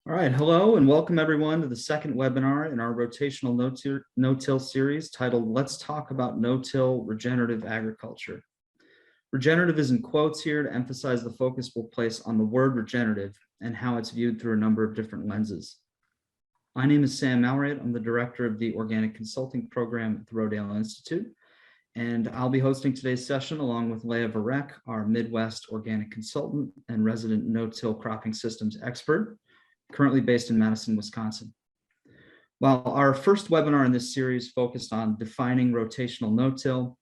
All right, hello and welcome everyone to the second webinar in our rotational no-till series titled Let's Talk About No-Till Regenerative Agriculture. Regenerative is in quotes here to emphasize the focus we'll place on the word regenerative and how it's viewed through a number of different lenses. My name is Sam Malrate. I'm the director of the Organic Consulting Program at the Rotational Institute, and I'll be hosting today's session along with Leah Varek, our Midwest organic consultant and resident no-till cropping systems expert, currently based in Madison, Wisconsin. While our first webinar in this series focused on defining rotational no-till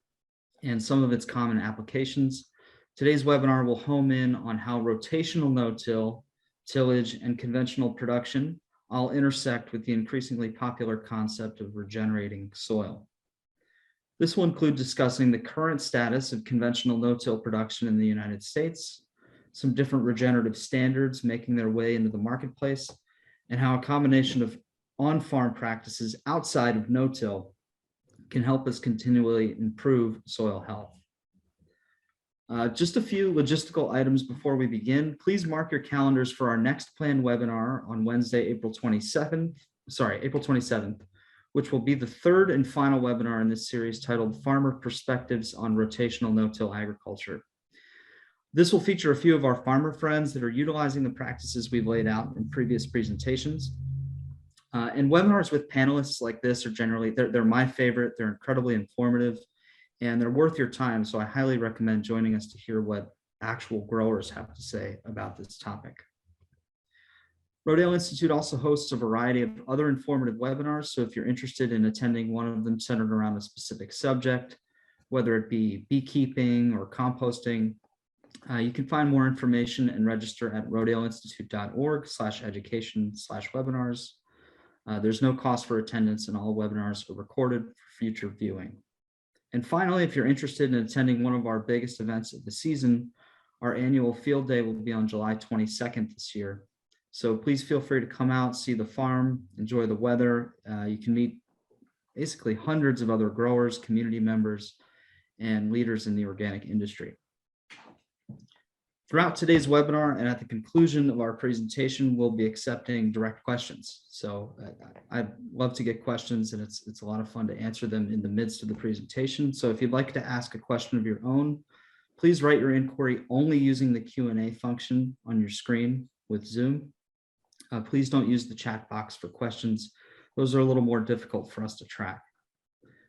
and some of its common applications, today's webinar will home in on how rotational no-till, tillage, and conventional production all intersect with the increasingly popular concept of regenerating soil. This will include discussing the current status of conventional no-till production in the United States, some different regenerative standards making their way into the marketplace, and how a combination of on-farm practices outside of no-till can help us continually improve soil health. Just a few logistical items before we begin. Please mark your calendars for our next planned webinar on Wednesday, April 27th, which will be the third and final webinar in this series titled Farmer Perspectives on Rotational No-Till Agriculture. This will feature a few of our farmer friends that are utilizing the practices we've laid out in previous presentations. And webinars with panelists like this are generally, they're my favorite. They're incredibly informative and they're worth your time. So I highly recommend joining us to hear what actual growers have to say about this topic. Rotational Institute also hosts a variety of other informative webinars. So if you're interested in attending one of them centered around a specific subject, whether it be beekeeping or composting, you can find more information and register at rotanalinstitute.org/education/webinars. There's no cost for attendance and all webinars are recorded for future viewing. And finally, if you're interested in attending one of our biggest events of the season, our annual field day will be on July 22nd this year. So please feel free to come out, see the farm, enjoy the weather. You can meet basically hundreds of other growers, community members, and leaders in the organic industry. Throughout today's webinar and at the conclusion of our presentation, we'll be accepting direct questions. So I'd love to get questions and it's a lot of fun to answer them in the midst of the presentation. So if you'd like to ask a question of your own, please write your inquiry only using the Q&A function on your screen with Zoom. Please don't use the chat box for questions. Those are a little more difficult for us to track.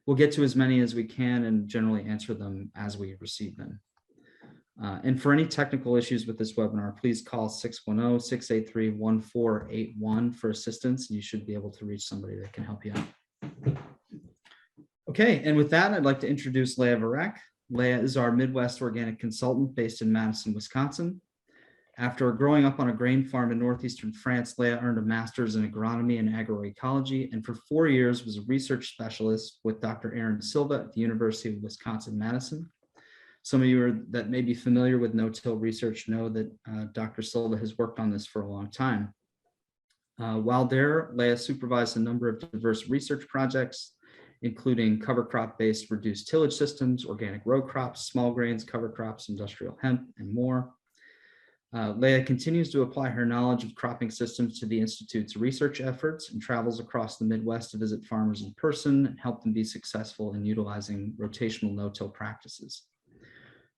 We'll get to as many as we can and generally answer them as we receive them. And for any technical issues with this webinar, please call 610-683-1481 for assistance. You should be able to reach somebody that can help you out. Okay, and with that, I'd like to introduce Leah Varek. Leah is our Midwest organic consultant based in Madison, Wisconsin. After growing up on a grain farm in northeastern France, Leah earned a master's in agronomy and agroecology, and for 4 years was a research specialist with Dr. Aaron Silva at the University of Wisconsin-Madison. Some of you that may be familiar with no-till research know that Dr. Silva has worked on this for a long time. While there, Leah supervised a number of diverse research projects, including cover crop-based reduced tillage systems, organic row crops, small grains, cover crops, industrial hemp, and more. Leah continues to apply her knowledge of cropping systems to the Institute's research efforts and travels across the Midwest to visit farmers in person and help them be successful in utilizing rotational no-till practices.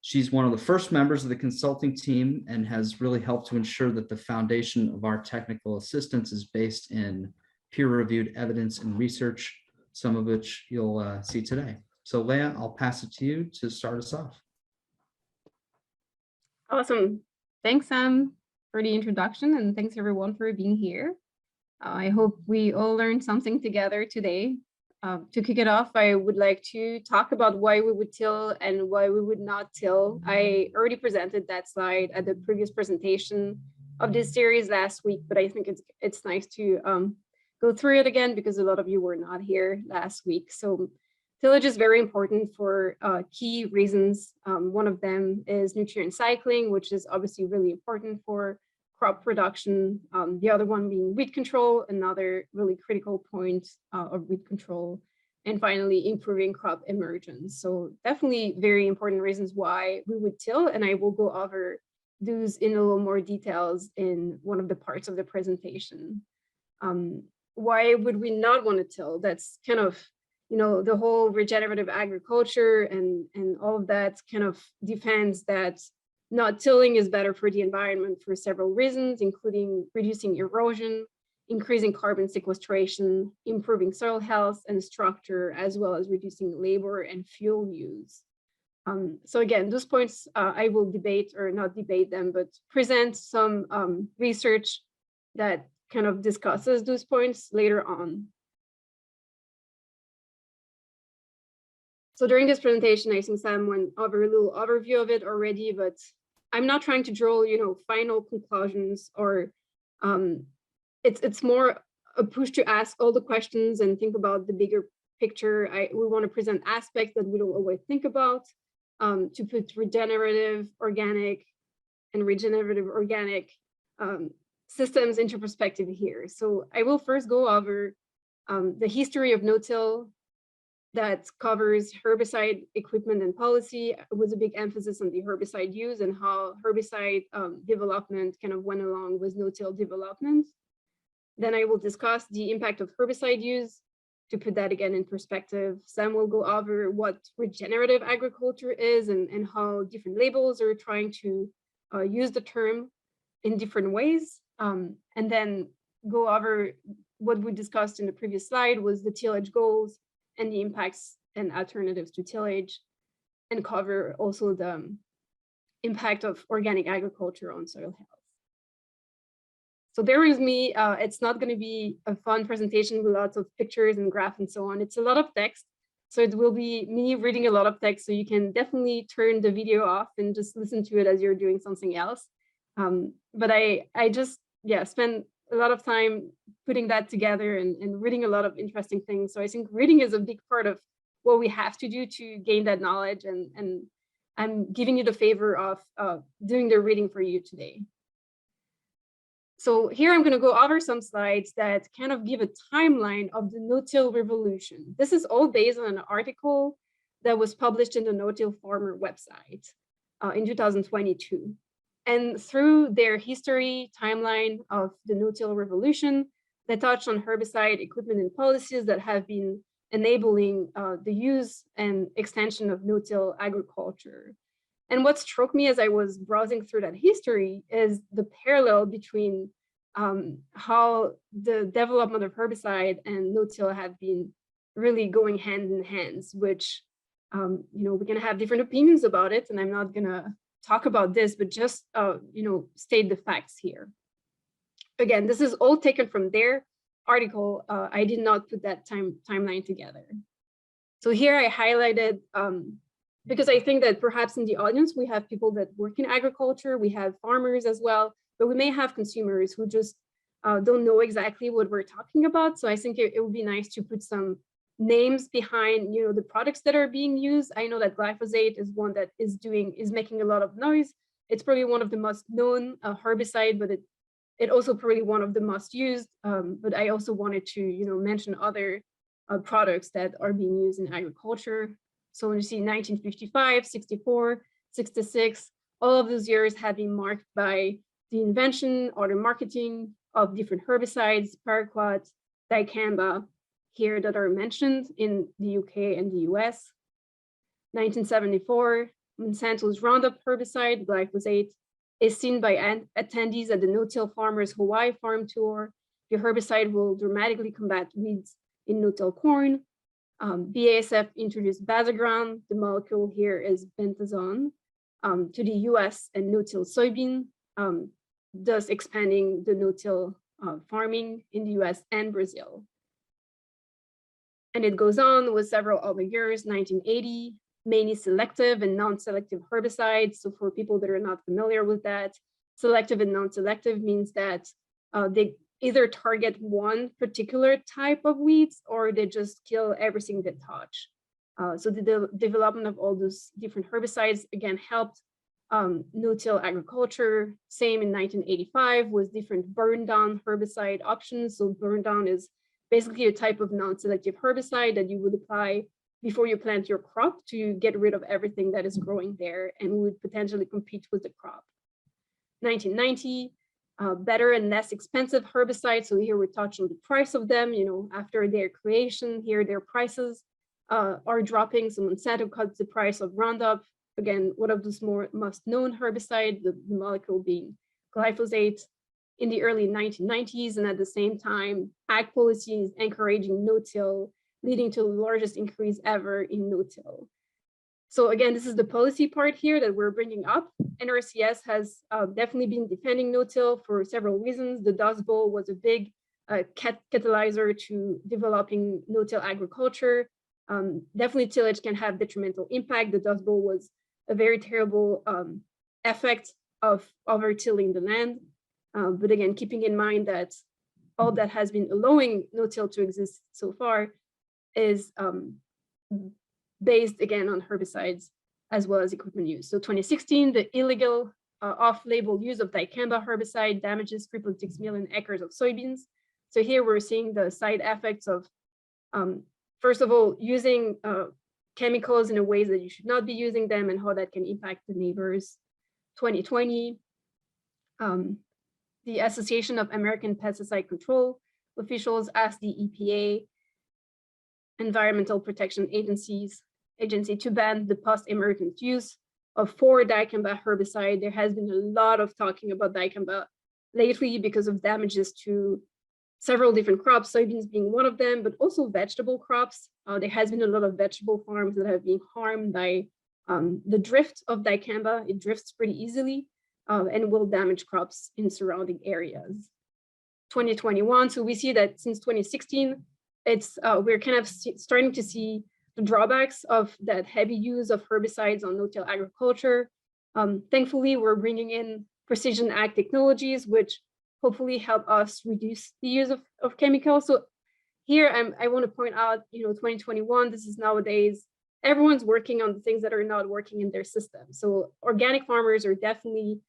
She's one of the first members of the consulting team and has really helped to ensure that the foundation of our technical assistance is based in peer-reviewed evidence and research, some of which you'll see today. So Leah, I'll pass it to you to start us off. Awesome. Thanks, Sam, for the introduction, and thanks everyone for being here. I hope we all learned something together today. To kick it off, I would like to talk about why we would till and why we would not till. I already presented that slide at the previous presentation of this series last week, but I think it's nice to go through it again because a lot of you were not here last week. So tillage is very important for key reasons. One of them is nutrient cycling, which is obviously really important for crop production. The other one being weed control, another really critical point of weed control. And finally, improving crop emergence. So definitely very important reasons why we would till, and I will go over those in a little more details in one of the parts of the presentation. Why would we not want to till? That's kind of, the whole regenerative agriculture and all of that kind of defends that not tilling is better for the environment for several reasons, including reducing erosion, increasing carbon sequestration, improving soil health and structure, as well as reducing labor and fuel use. So again, those points, I will debate, or not debate them, but present some research that kind of discusses those points later on. So during this presentation, I think Sam went over a little overview of it already, but I'm not trying to draw, final conclusions, or it's more a push to ask all the questions and think about the bigger picture. We want to present aspects that we don't always think about, to put regenerative organic systems into perspective here. So I will first go over the history of no-till that covers herbicide equipment and policy, with a big emphasis on the herbicide use and how herbicide development kind of went along with no-till development. Then I will discuss the impact of herbicide use to put that again in perspective. Sam will go over what regenerative agriculture is and how different labels are trying to use the term in different ways. And then go over what we discussed in the previous slide was the tillage goals and the impacts and alternatives to tillage, and cover also the impact of organic agriculture on soil health. So bear with me, it's not going to be a fun presentation with lots of pictures and graphs and so on. It's a lot of text, so it will be me reading a lot of text, so you can definitely turn the video off and just listen to it as you're doing something else. But I just, spend a lot of time putting that together and reading a lot of interesting things. So I think reading is a big part of what we have to do to gain that knowledge, and I'm giving you the favor of doing the reading for you today. So here I'm going to go over some slides that kind of give a timeline of the no-till revolution. This is all based on an article that was published in the No-Till Farmer website in 2022. And through their history timeline of the no-till revolution, they touched on herbicide equipment and policies that have been enabling the use and extension of no-till agriculture. And what struck me as I was browsing through that history is the parallel between how the development of herbicide and no-till have been really going hand in hand, which, we can have different opinions about it, and I'm not gonna talk about this, but just, state the facts here. Again, this is all taken from their article. I did not put that timeline together. So here I highlighted, because I think that perhaps in the audience, we have people that work in agriculture, we have farmers as well, but we may have consumers who just don't know exactly what we're talking about. So I think it would be nice to put some names behind, the products that are being used. I know that glyphosate is one that is making a lot of noise. It's probably one of the most known herbicide, but it also probably one of the most used. But I also wanted to, mention other products that are being used in agriculture. So when you see 1955, 64, 66, all of those years have been marked by the invention or the marketing of different herbicides, paraquat, dicamba, here that are mentioned in the UK and the US. 1974, Monsanto's Roundup herbicide, glyphosate, is seen by attendees at the No-Till Farmers Hawaii Farm Tour. The herbicide will dramatically combat weeds in no-till corn. BASF introduced Bazogram. The molecule here is bentazone to the US and no-till soybean, thus expanding the no-till farming in the US and Brazil. And it goes on with several other years. 1980, mainly selective and non-selective herbicides. So for people that are not familiar with that, selective and non-selective means that they either target one particular type of weeds or they just kill everything they touch. So the development of all those different herbicides, again, helped no-till agriculture. Same in 1985 with different burn down herbicide options. So burn down is basically a type of non-selective herbicide that you would apply before you plant your crop to get rid of everything that is growing there and would potentially compete with the crop. 1990, better and less expensive herbicides. So here we touch on the price of them, after their creation, here their prices are dropping. So Monsanto cuts the price of Roundup. Again, one of the most known herbicide, the molecule being glyphosate, in the early 1990s. And at the same time, ag policy is encouraging no-till, leading to the largest increase ever in no-till. So again, this is the policy part here that we're bringing up. NRCS has definitely been defending no-till for several reasons. The Dust Bowl was a big catalyzer to developing no-till agriculture. Definitely tillage can have detrimental impact. The Dust Bowl was a very terrible effect of over-tilling the land. But again, keeping in mind that all that has been allowing no-till to exist so far is based again on herbicides as well as equipment use. So 2016, the illegal off-label use of dicamba herbicide damages 3.6 million acres of soybeans. So here we're seeing the side effects of, first of all, using chemicals in a ways that you should not be using them and how that can impact the neighbors. 2020, the Association of American Pesticide Control officials asked the EPA, Environmental Protection Agency, to ban the post-emergent use of 4 dicamba herbicide. There has been a lot of talking about dicamba lately because of damages to several different crops, soybeans being one of them, but also vegetable crops. There has been a lot of vegetable farms that have been harmed by the drift of dicamba. It drifts pretty easily and will damage crops in surrounding areas. 2021, so we see that since 2016, we're kind of starting to see the drawbacks of that heavy use of herbicides on no-till agriculture. Thankfully, we're bringing in precision ag technologies, which hopefully help us reduce the use of chemicals. So here I want to point out, 2021, this is nowadays, everyone's working on the things that are not working in their system. So organic farmers are definitely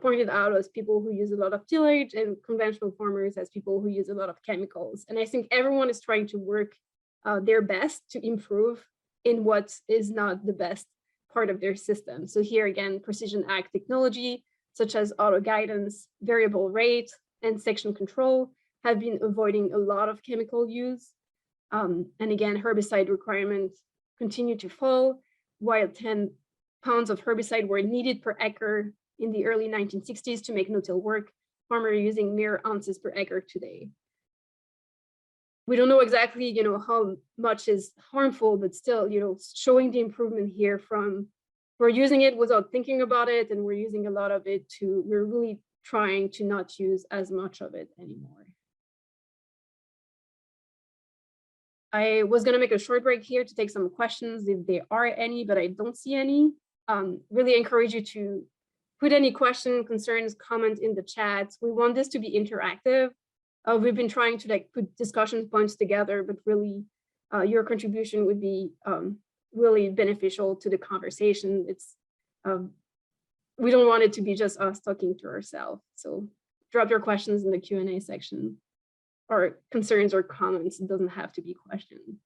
pointed out as people who use a lot of tillage, and conventional farmers as people who use a lot of chemicals. And I think everyone is trying to work their best to improve in what is not the best part of their system. So here again, precision ag technology, such as auto guidance, variable rate, and section control have been avoiding a lot of chemical use. And again, herbicide requirements continue to fall, while 10 pounds of herbicide were needed per acre in the early 1960s to make no-till work. Farmers are using mere ounces per acre today. We don't know exactly, how much is harmful, but still, showing the improvement here from we're using it without thinking about it, and we're using a lot of it we're really trying to not use as much of it anymore. I was going to make a short break here to take some questions if there are any, but I don't see any. Really encourage you to put any questions, concerns, comment in the chat. We want this to be interactive. We've been trying to put discussion points together, but really your contribution would be really beneficial to the conversation. We don't want it to be just us talking to ourselves. So drop your questions in the Q&A section, or concerns or comments. It doesn't have to be questions.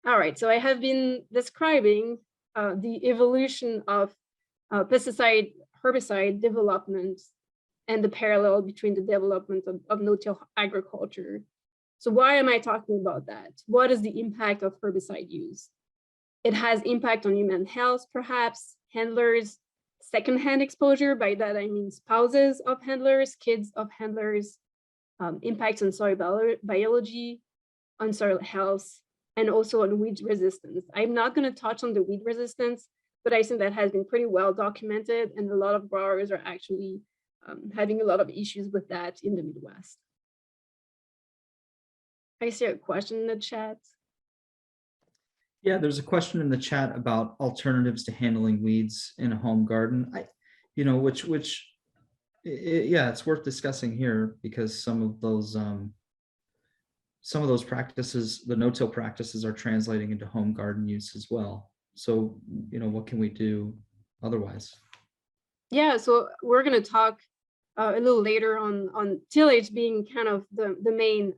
All right, so I have been describing the evolution of pesticide herbicide development and the parallel between the development of no-till agriculture. So why am I talking about that? What is the impact of herbicide use? It has impact on human health, perhaps, handlers, secondhand exposure. By that, I mean spouses of handlers, kids of handlers, impacts on soil biology, on soil health, and also on weed resistance. I'm not going to touch on the weed resistance, but I think that has been pretty well documented, and a lot of growers are actually having a lot of issues with that in the Midwest. I see a question in the chat. Yeah, there's a question in the chat about alternatives to handling weeds in a home garden. Yeah, it's worth discussing here, because some of those practices, the no-till practices, are translating into home garden use as well. So, what can we do otherwise? Yeah, so we're going to talk a little later on tillage being kind of the main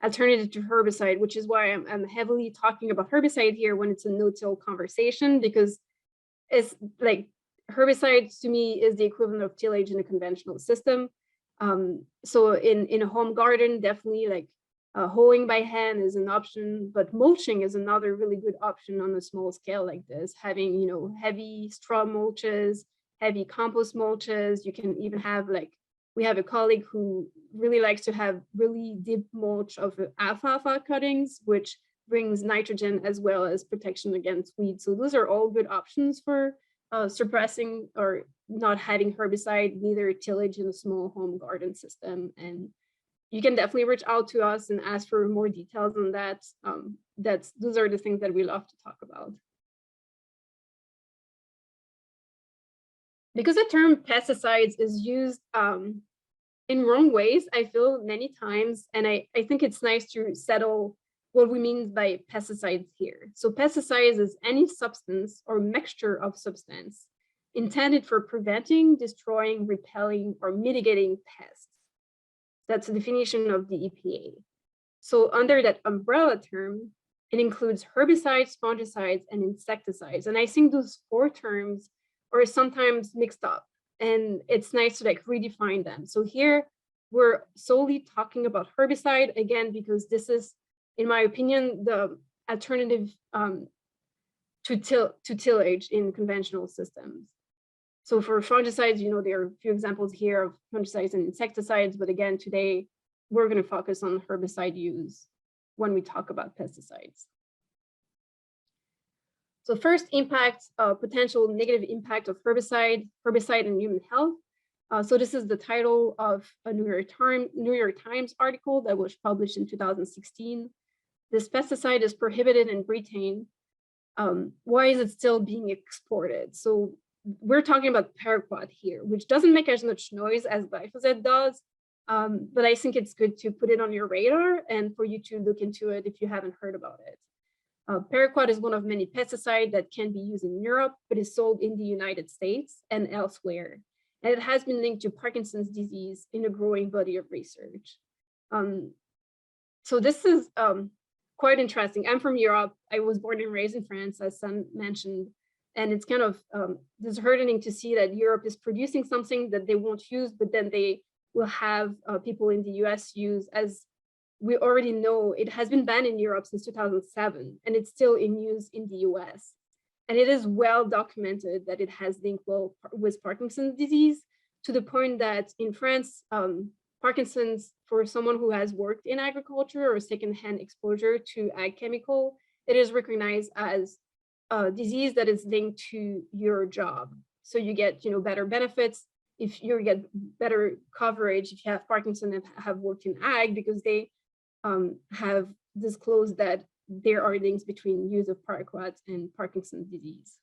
alternative to herbicide, which is why I'm heavily talking about herbicide here when it's a no-till conversation, because it's like herbicides to me is the equivalent of tillage in a conventional system. So in a home garden, definitely like hoeing by hand is an option, but mulching is another really good option on a small scale like this. Having, you know, heavy straw mulches, heavy compost mulches. You can even have like, we have a colleague who really likes to have really deep mulch of alfalfa cuttings, which brings nitrogen as well as protection against weeds. So those are all good options for suppressing or not having herbicide, neither tillage in a small home garden system. And you can definitely reach out to us and ask for more details on that. Those are the things that we love to talk about. Because the term pesticides is used in wrong ways, I feel many times, and I think it's nice to settle what we mean by pesticides here. So pesticides is any substance or mixture of substance intended for preventing, destroying, repelling, or mitigating pests. That's the definition of the EPA. So under that umbrella term, it includes herbicides, fungicides, and insecticides. And I think those four terms are sometimes mixed up, and it's nice to like redefine them. So here we're solely talking about herbicide, again, because this is, in my opinion, the alternative to tillage in conventional systems. So for fungicides, you know, there are a few examples here of fungicides and insecticides, but again, today we're going to focus on herbicide use when we talk about pesticides. So first impact, potential negative impact of herbicide on human health. So this is the title of a New York Times article that was published in 2016. This pesticide is prohibited in Britain. Why is it still being exported? So we're talking about paraquat here, which doesn't make as much noise as glyphosate does, but I think it's good to put it on your radar and for you to look into it if you haven't heard about it. Paraquat is one of many pesticides that can be used in Europe, but is sold in the United States and elsewhere. And it has been linked to Parkinson's disease in a growing body of research. So this is quite interesting. I'm from Europe. I was born and raised in France, as Sam mentioned. And it's kind of disheartening to see that Europe is producing something that they won't use, but then they will have people in the US use. As we already know, it has been banned in Europe since 2007, and it's still in use in the US. And it is well documented that it has linked well with Parkinson's disease, to the point that in France, Parkinson's, for someone who has worked in agriculture or secondhand exposure to ag chemical, it is recognized as a disease that is linked to your job. So you get, you know, better benefits if you get better coverage if you have Parkinson's and have worked in ag, because they have disclosed that there are links between use of paraquat and Parkinson's disease.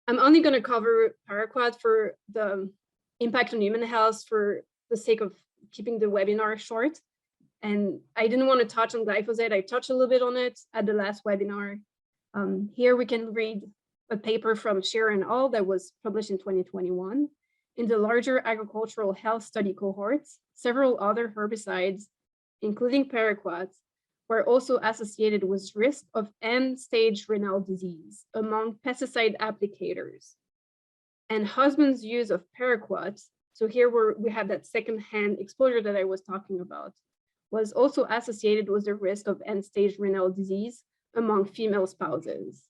I'm only going to cover paraquat for the impact on human health for the sake of keeping the webinar short. And I didn't want to touch on glyphosate. I touched a little bit on it at the last webinar. Here we can read a paper from Shearer and al. That was published in 2021. In the larger agricultural health study cohorts, several other herbicides, including paraquat, were also associated with risk of end-stage renal disease among pesticide applicators. And husband's use of paraquat, so here we have that second-hand exposure that I was talking about, was also associated with the risk of end-stage renal disease among female spouses.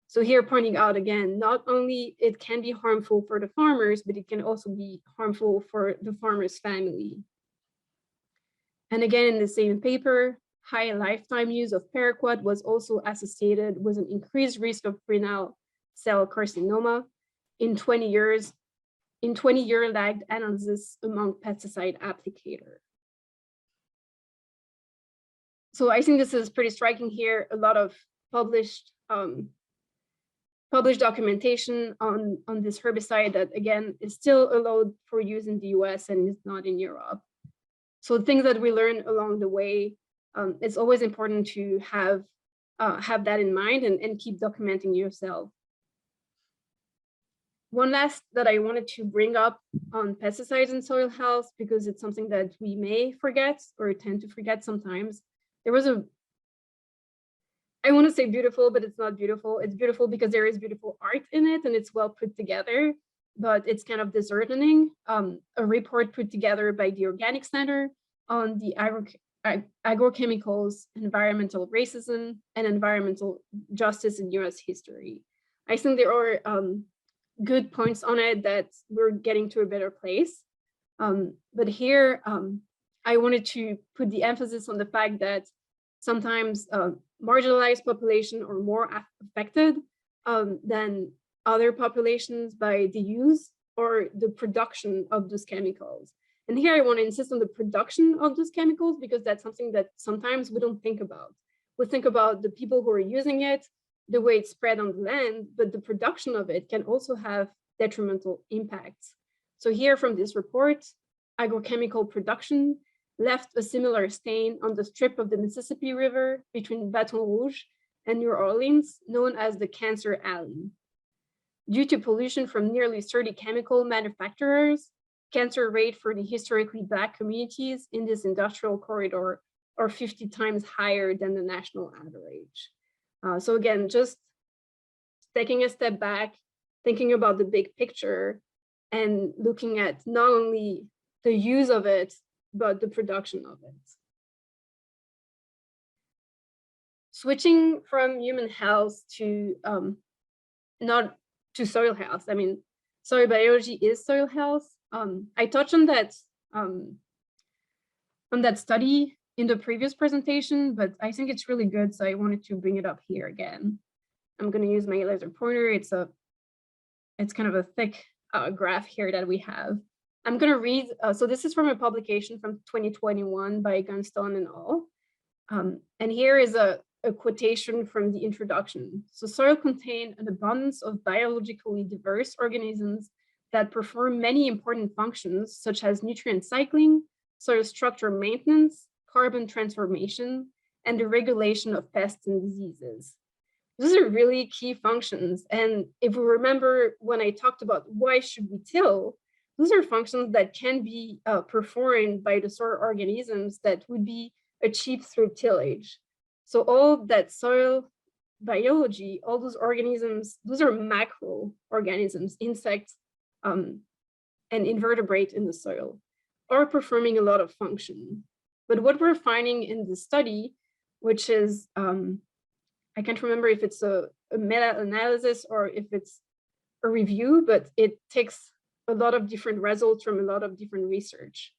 So here pointing out again, not only it can be harmful for the farmers, but it can also be harmful for the farmer's family. And again, in the same paper, high lifetime use of paraquat was also associated with an increased risk of renal cell carcinoma in 20-year lagged analysis among pesticide applicator. So I think this is pretty striking here. A lot of published documentation on this herbicide that, again, is still allowed for use in the US and is not in Europe. So things that we learn along the way, it's always important to have that in mind and keep documenting yourself. One last that I wanted to bring up on pesticides and soil health, because it's something that we may forget or tend to forget sometimes. There was I want to say beautiful, but it's not beautiful. It's beautiful because there is beautiful art in it and it's well put together, but it's kind of disheartening. A report put together by the Organic Center on the agrochemicals, environmental racism, and environmental justice in US history. I think there are good points on it that we're getting to a better place. But here, I wanted to put the emphasis on the fact that sometimes marginalized population are more affected than other populations by the use or the production of those chemicals. And here I want to insist on the production of those chemicals because that's something that sometimes we don't think about. We think about the people who are using it, the way it's spread on the land, but the production of it can also have detrimental impacts. So here from this report, agrochemical production left a similar stain on the strip of the Mississippi River between Baton Rouge and New Orleans, known as the Cancer Alley. Due to pollution from nearly 30 chemical manufacturers, cancer rate for the historically Black communities in this industrial corridor are 50 times higher than the national average. So again, just taking a step back, thinking about the big picture and looking at not only the use of it, but the production of it. Switching from human health to not to soil health. I mean, soil biology is soil health. I touched on that study in the previous presentation, but I think it's really good, so I wanted to bring it up here again. I'm going to use my laser pointer. It's kind of a thick graph here that we have. I'm going to read, so this is from a publication from 2021 by Gunstone and al. And here is a quotation from the introduction. So soil contains an abundance of biologically diverse organisms that perform many important functions, such as nutrient cycling, soil structure maintenance, carbon transformation, and the regulation of pests and diseases. Those are really key functions. And if we remember when I talked about why should we till, those are functions that can be performed by the soil organisms that would be achieved through tillage. So all that soil biology, all those organisms, those are macroorganisms, insects and invertebrates in the soil, are performing a lot of function. But what we're finding in the study, which is, I can't remember if it's a meta-analysis or if it's a review, but it takes a lot of different results from a lot of different research.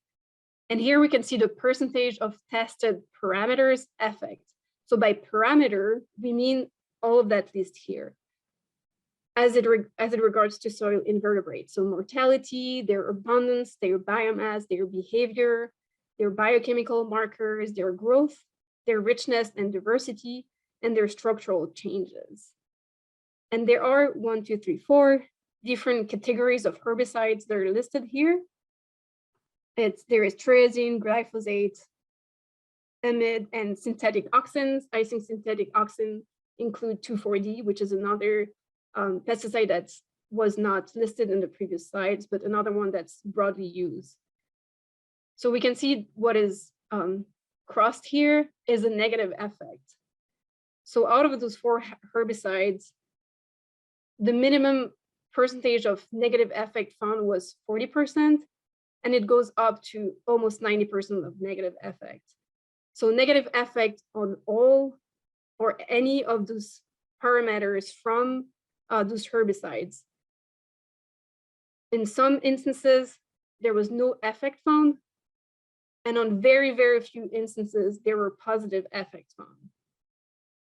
And here we can see the percentage of tested parameters effect. So by parameter, we mean all of that list here as it regards to soil invertebrates. So mortality, their abundance, their biomass, their behavior, their biochemical markers, their growth, their richness and diversity, and their structural changes. And there are 1, 2, 3, 4 different categories of herbicides that are listed here. There is triazine, glyphosate, amide, and synthetic auxins. I think synthetic auxin include 2,4-D, which is another pesticide that was not listed in the previous slides, but another one that's broadly used. So we can see what is crossed here is a negative effect. So out of those 4 herbicides, the minimum percentage of negative effect found was 40%, and it goes up to almost 90% of negative effect. So negative effect on all or any of those parameters from those herbicides. In some instances, there was no effect found, and on very, very few instances, there were positive effects found.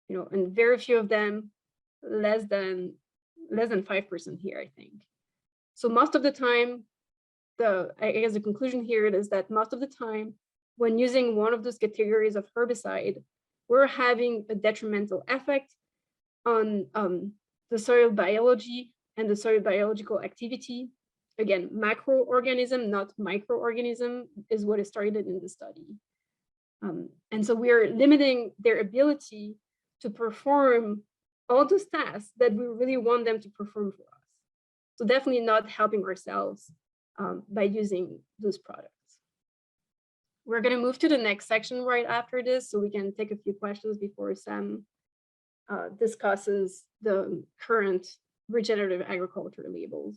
You know, and very few of them, less than 5% here, I think. So most of the time, I guess the conclusion here is that most of the time, when using one of those categories of herbicide, we're having a detrimental effect on the soil biology and the soil biological activity. Again, macroorganism, not microorganism, is what is targeted in the study. And so we're limiting their ability to perform all those tasks that we really want them to perform for us. So definitely not helping ourselves by using those products. We're going to move to the next section right after this, so we can take a few questions before Sam discusses the current regenerative agriculture labels.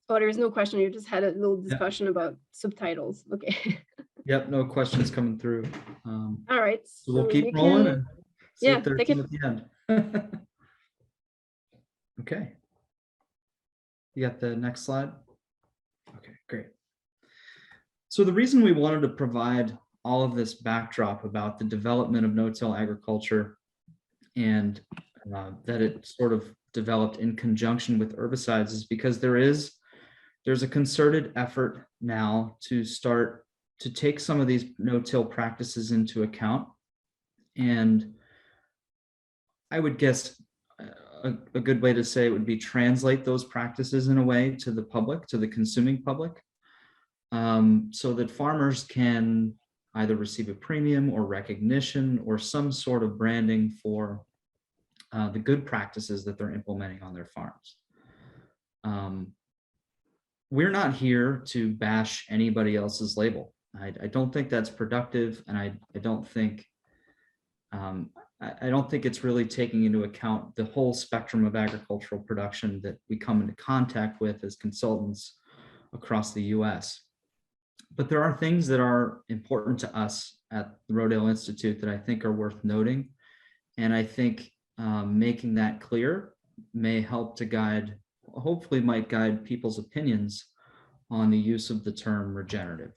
Oh, there's no question. You just had a little discussion about subtitles. Okay. Yep, no questions coming through. All right. So we'll So keep you rolling can, and see yeah, if there's take some it. at the end. Okay. You got the next slide? Okay, great. So the reason we wanted to provide all of this backdrop about the development of no-till agriculture and that it sort of developed in conjunction with herbicides is because there's a concerted effort now to start to take some of these no-till practices into account. And I would guess a good way to say it would be translate those practices in a way to the public, to the consuming public, so that farmers can either receive a premium or recognition or some sort of branding for the good practices that they're implementing on their farms. We're not here to bash anybody else's label. I don't think that's productive, and I don't think it's really taking into account the whole spectrum of agricultural production that we come into contact with as consultants across the US. But there are things that are important to us at the Rodale Institute that I think are worth noting. And I think making that clear may help to guide, hopefully might guide people's opinions on the use of the term regenerative.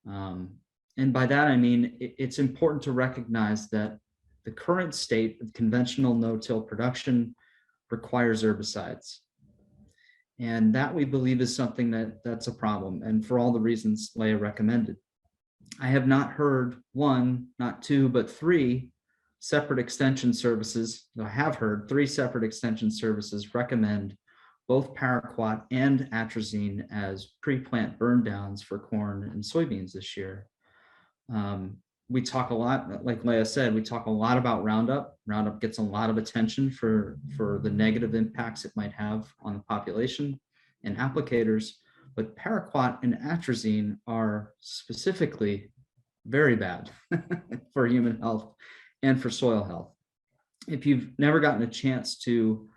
And by that, I mean, it's important to recognize that the current state of conventional no-till production requires herbicides. And that, we believe, is something that's a problem, and for all the reasons Leah recommended. I have not heard one, not two, but three separate extension services. I have heard three separate extension services recommend both paraquat and atrazine as pre-plant burn downs for corn and soybeans this year. We talk a lot, like Leah said, we talk a lot about Roundup. Roundup gets a lot of attention for the negative impacts it might have on the population and applicators, but paraquat and atrazine are specifically very bad for human health and for soil health. If you've never gotten a chance to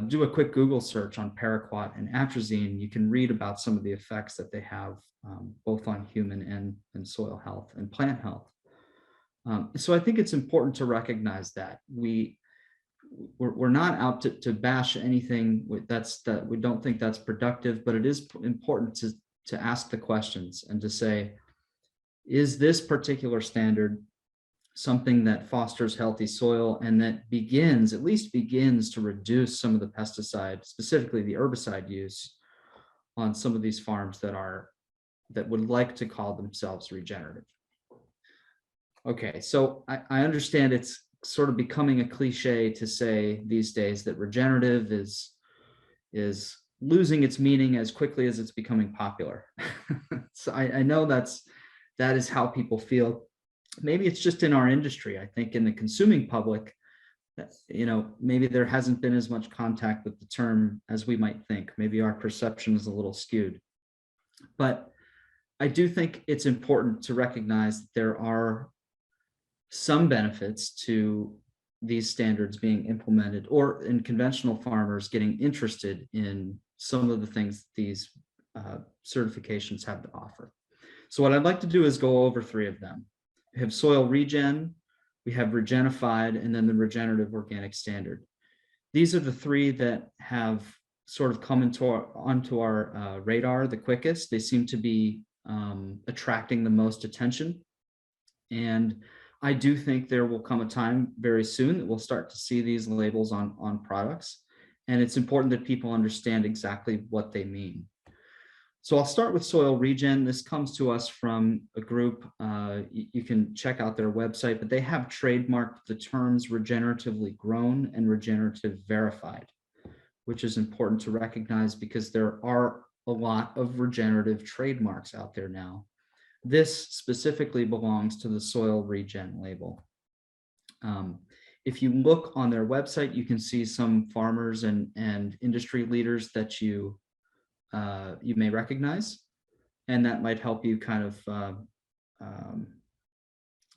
do a quick Google search on paraquat and atrazine, you can read about some of the effects that they have both on human and soil health and plant health. So I think it's important to recognize that we're not out to bash anything that we don't think that's productive, but it is important to ask the questions and to say, is this particular standard something that fosters healthy soil and that at least begins to reduce some of the pesticide, specifically the herbicide use on some of these farms that would like to call themselves regenerative. Okay, so I understand it's sort of becoming a cliche to say these days that regenerative is losing its meaning as quickly as it's becoming popular. So I know that is how people feel. Maybe it's just in our industry. I think in the consuming public, maybe there hasn't been as much contact with the term as we might think. Maybe our perception is a little skewed. But I do think it's important to recognize that there are some benefits to these standards being implemented, or in conventional farmers getting interested in some of the things these certifications have to offer. So what I'd like to do is go over three of them. We have soil regen, we have regenified, and then the regenerative organic standard. These are the three that have sort of come onto our radar the quickest. They seem to be attracting the most attention. And I do think there will come a time very soon that we'll start to see these labels on products. And it's important that people understand exactly what they mean. So I'll start with soil regen. This comes to us from a group. You can check out their website, but they have trademarked the terms regeneratively grown and regenerative verified, which is important to recognize because there are a lot of regenerative trademarks out there now. This specifically belongs to the soil regen label. If you look on their website, you can see some farmers and industry leaders that you may recognize, and that might help you kind of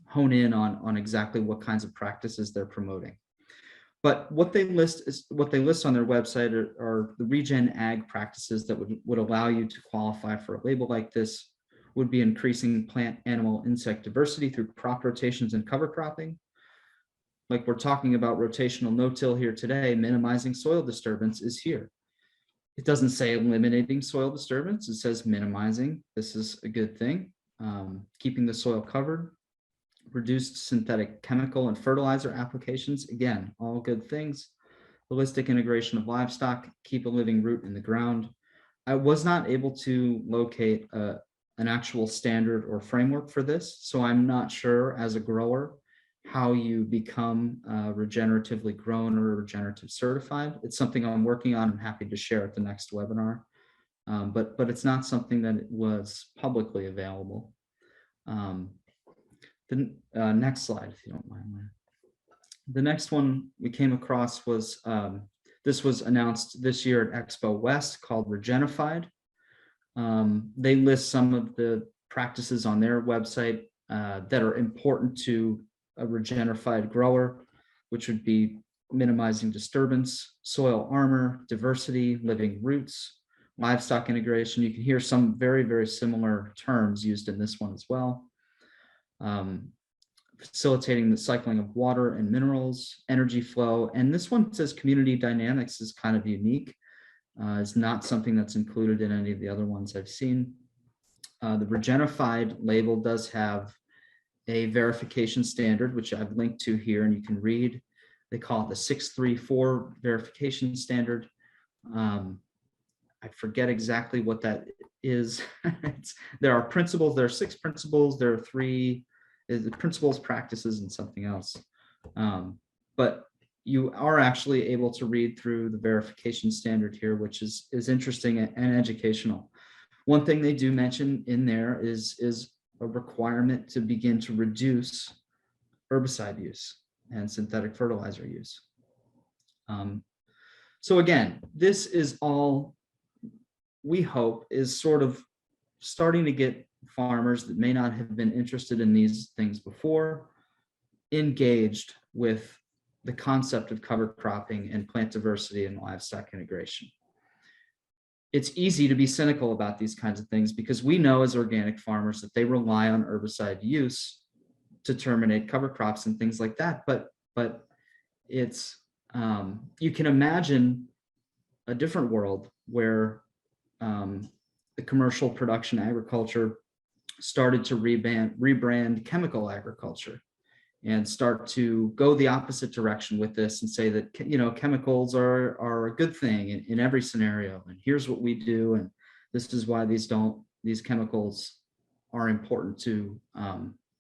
hone in on exactly what kinds of practices they're promoting. But what they list on their website are the regen ag practices that would allow you to qualify for a label like this. Would be increasing plant, animal, insect diversity through crop rotations and cover cropping. Like we're talking about rotational no-till here today, minimizing soil disturbance is here. It doesn't say eliminating soil disturbance, it says minimizing. This is a good thing. Keeping the soil covered, reduced synthetic chemical and fertilizer applications, again, all good things. Holistic integration of livestock, keep a living root in the ground. I was not able to locate an actual standard or framework for this, so I'm not sure as a grower how you become regeneratively grown or regenerative certified. It's something I'm working on. I'm happy to share at the next webinar, but it's not something that was publicly available. The next slide, if you don't mind. The next one we came across was, this was announced this year at Expo West, called Regenerative. They list some of the practices on their website that are important to a regenerative grower, which would be minimizing disturbance, soil armor, diversity, living roots, livestock integration. You can hear some very, very similar terms used in this one as well. Facilitating the cycling of water and minerals, energy flow. And this one says community dynamics is kind of unique. It's not something that's included in any of the other ones I've seen. The Regenerative label does have a verification standard, which I've linked to here and you can read. They call it the 634 verification standard. I forget exactly what that is. There are principles, there are 6 principles, there are 3 principles, practices, and something else. But you are actually able to read through the verification standard here, which is interesting and educational. One thing they do mention in there is a requirement to begin to reduce herbicide use and synthetic fertilizer use. So again, this is all, we hope, is sort of starting to get farmers that may not have been interested in these things before engaged with the concept of cover cropping and plant diversity and livestock integration. It's easy to be cynical about these kinds of things because we know as organic farmers that they rely on herbicide use to terminate cover crops and things like that. But it's, you can imagine a different world where the commercial production agriculture started to rebrand chemical agriculture and start to go the opposite direction with this and say that, you know, chemicals are a good thing in every scenario. And here's what we do. And this is why these chemicals are important to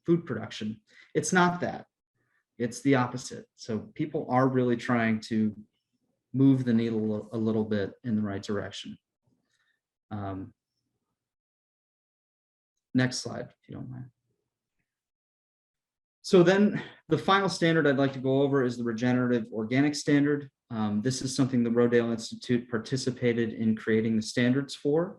food production. It's not that, it's the opposite. So people are really trying to move the needle a little bit in the right direction. Next slide, if you don't mind. So then the final standard I'd like to go over is the regenerative organic standard. This is something the Rodale Institute participated in creating the standards for.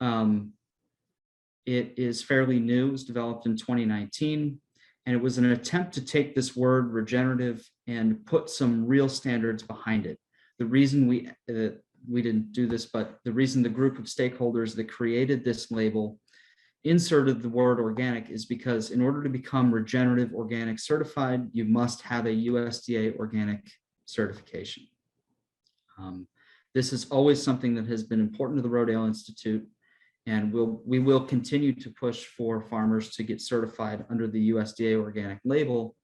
It is fairly new, it was developed in 2019, and it was an attempt to take this word regenerative and put some real standards behind it. The reason we didn't do this, but the reason the group of stakeholders that created this label inserted the word organic is because in order to become regenerative organic certified, you must have a USDA organic certification. This is always something that has been important to the Rodale Institute, and we will continue to push for farmers to get certified under the USDA organic label.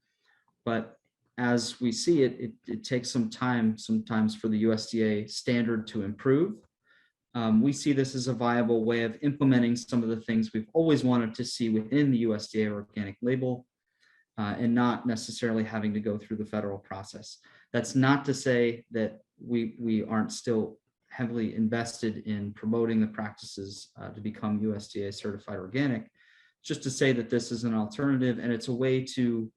But as we see it takes some time sometimes for the USDA standard to improve. We see this as a viable way of implementing some of the things we've always wanted to see within the USDA organic label and not necessarily having to go through the federal process. That's not to say that we aren't still heavily invested in promoting the practices to become USDA certified organic, just to say that this is an alternative and it's a way to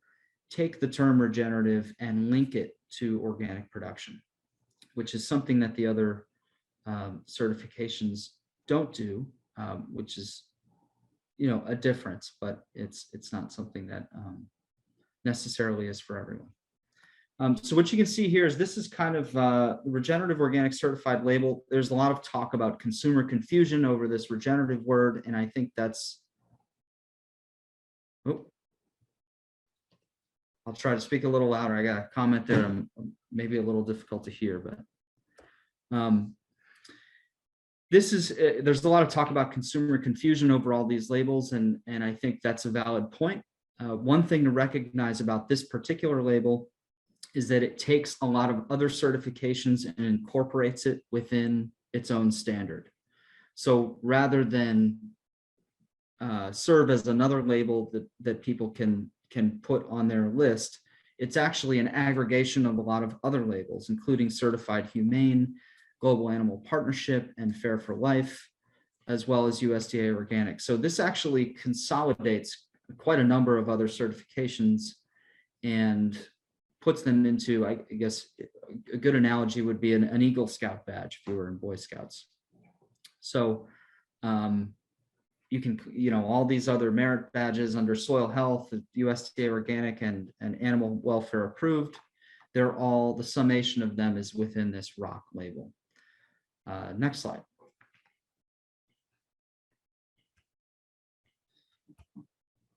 take the term regenerative and link it to organic production, which is something that the other certifications don't do, which is, a difference, but it's not something that necessarily is for everyone. So what you can see here is this is kind of the regenerative organic certified label. There's a lot of talk about consumer confusion over this regenerative word, and I think that's, oh, I'll try to speak a little louder. I got a comment there. I'm maybe a little difficult to hear, but this is, there's a lot of talk about consumer confusion over all these labels, and I think that's a valid point. One thing to recognize about this particular label is that it takes a lot of other certifications and incorporates it within its own standard. So rather than serve as another label that people can put on their list, it's actually an aggregation of a lot of other labels, including Certified Humane, Global Animal Partnership, and Fair for Life, as well as USDA Organic. So this actually consolidates quite a number of other certifications and puts them into, I guess, a good analogy would be an Eagle Scout badge if you were in Boy Scouts. So you can, all these other merit badges under soil health, USDA Organic, and animal welfare approved, they're all, the summation of them is within this ROC label. Next slide.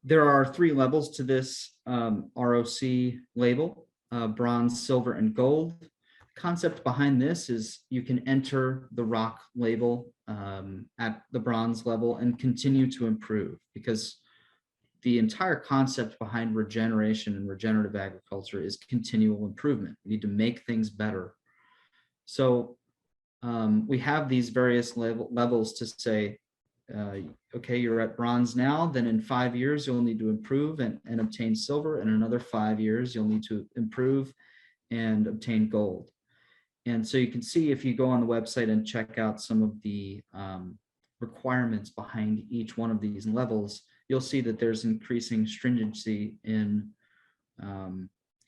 There are 3 levels to this ROC label, bronze, silver, and gold. The concept behind this is you can enter the ROC label at the bronze level and continue to improve, because the entire concept behind regeneration and regenerative agriculture is continual improvement. We need to make things better. So we have these various levels to say, okay, you're at bronze now, then in 5 years, you'll need to improve and obtain silver. And in another 5 years, you'll need to improve and obtain gold. And so you can see, if you go on the website and check out some of the requirements behind each one of these levels, you'll see that there's increasing stringency in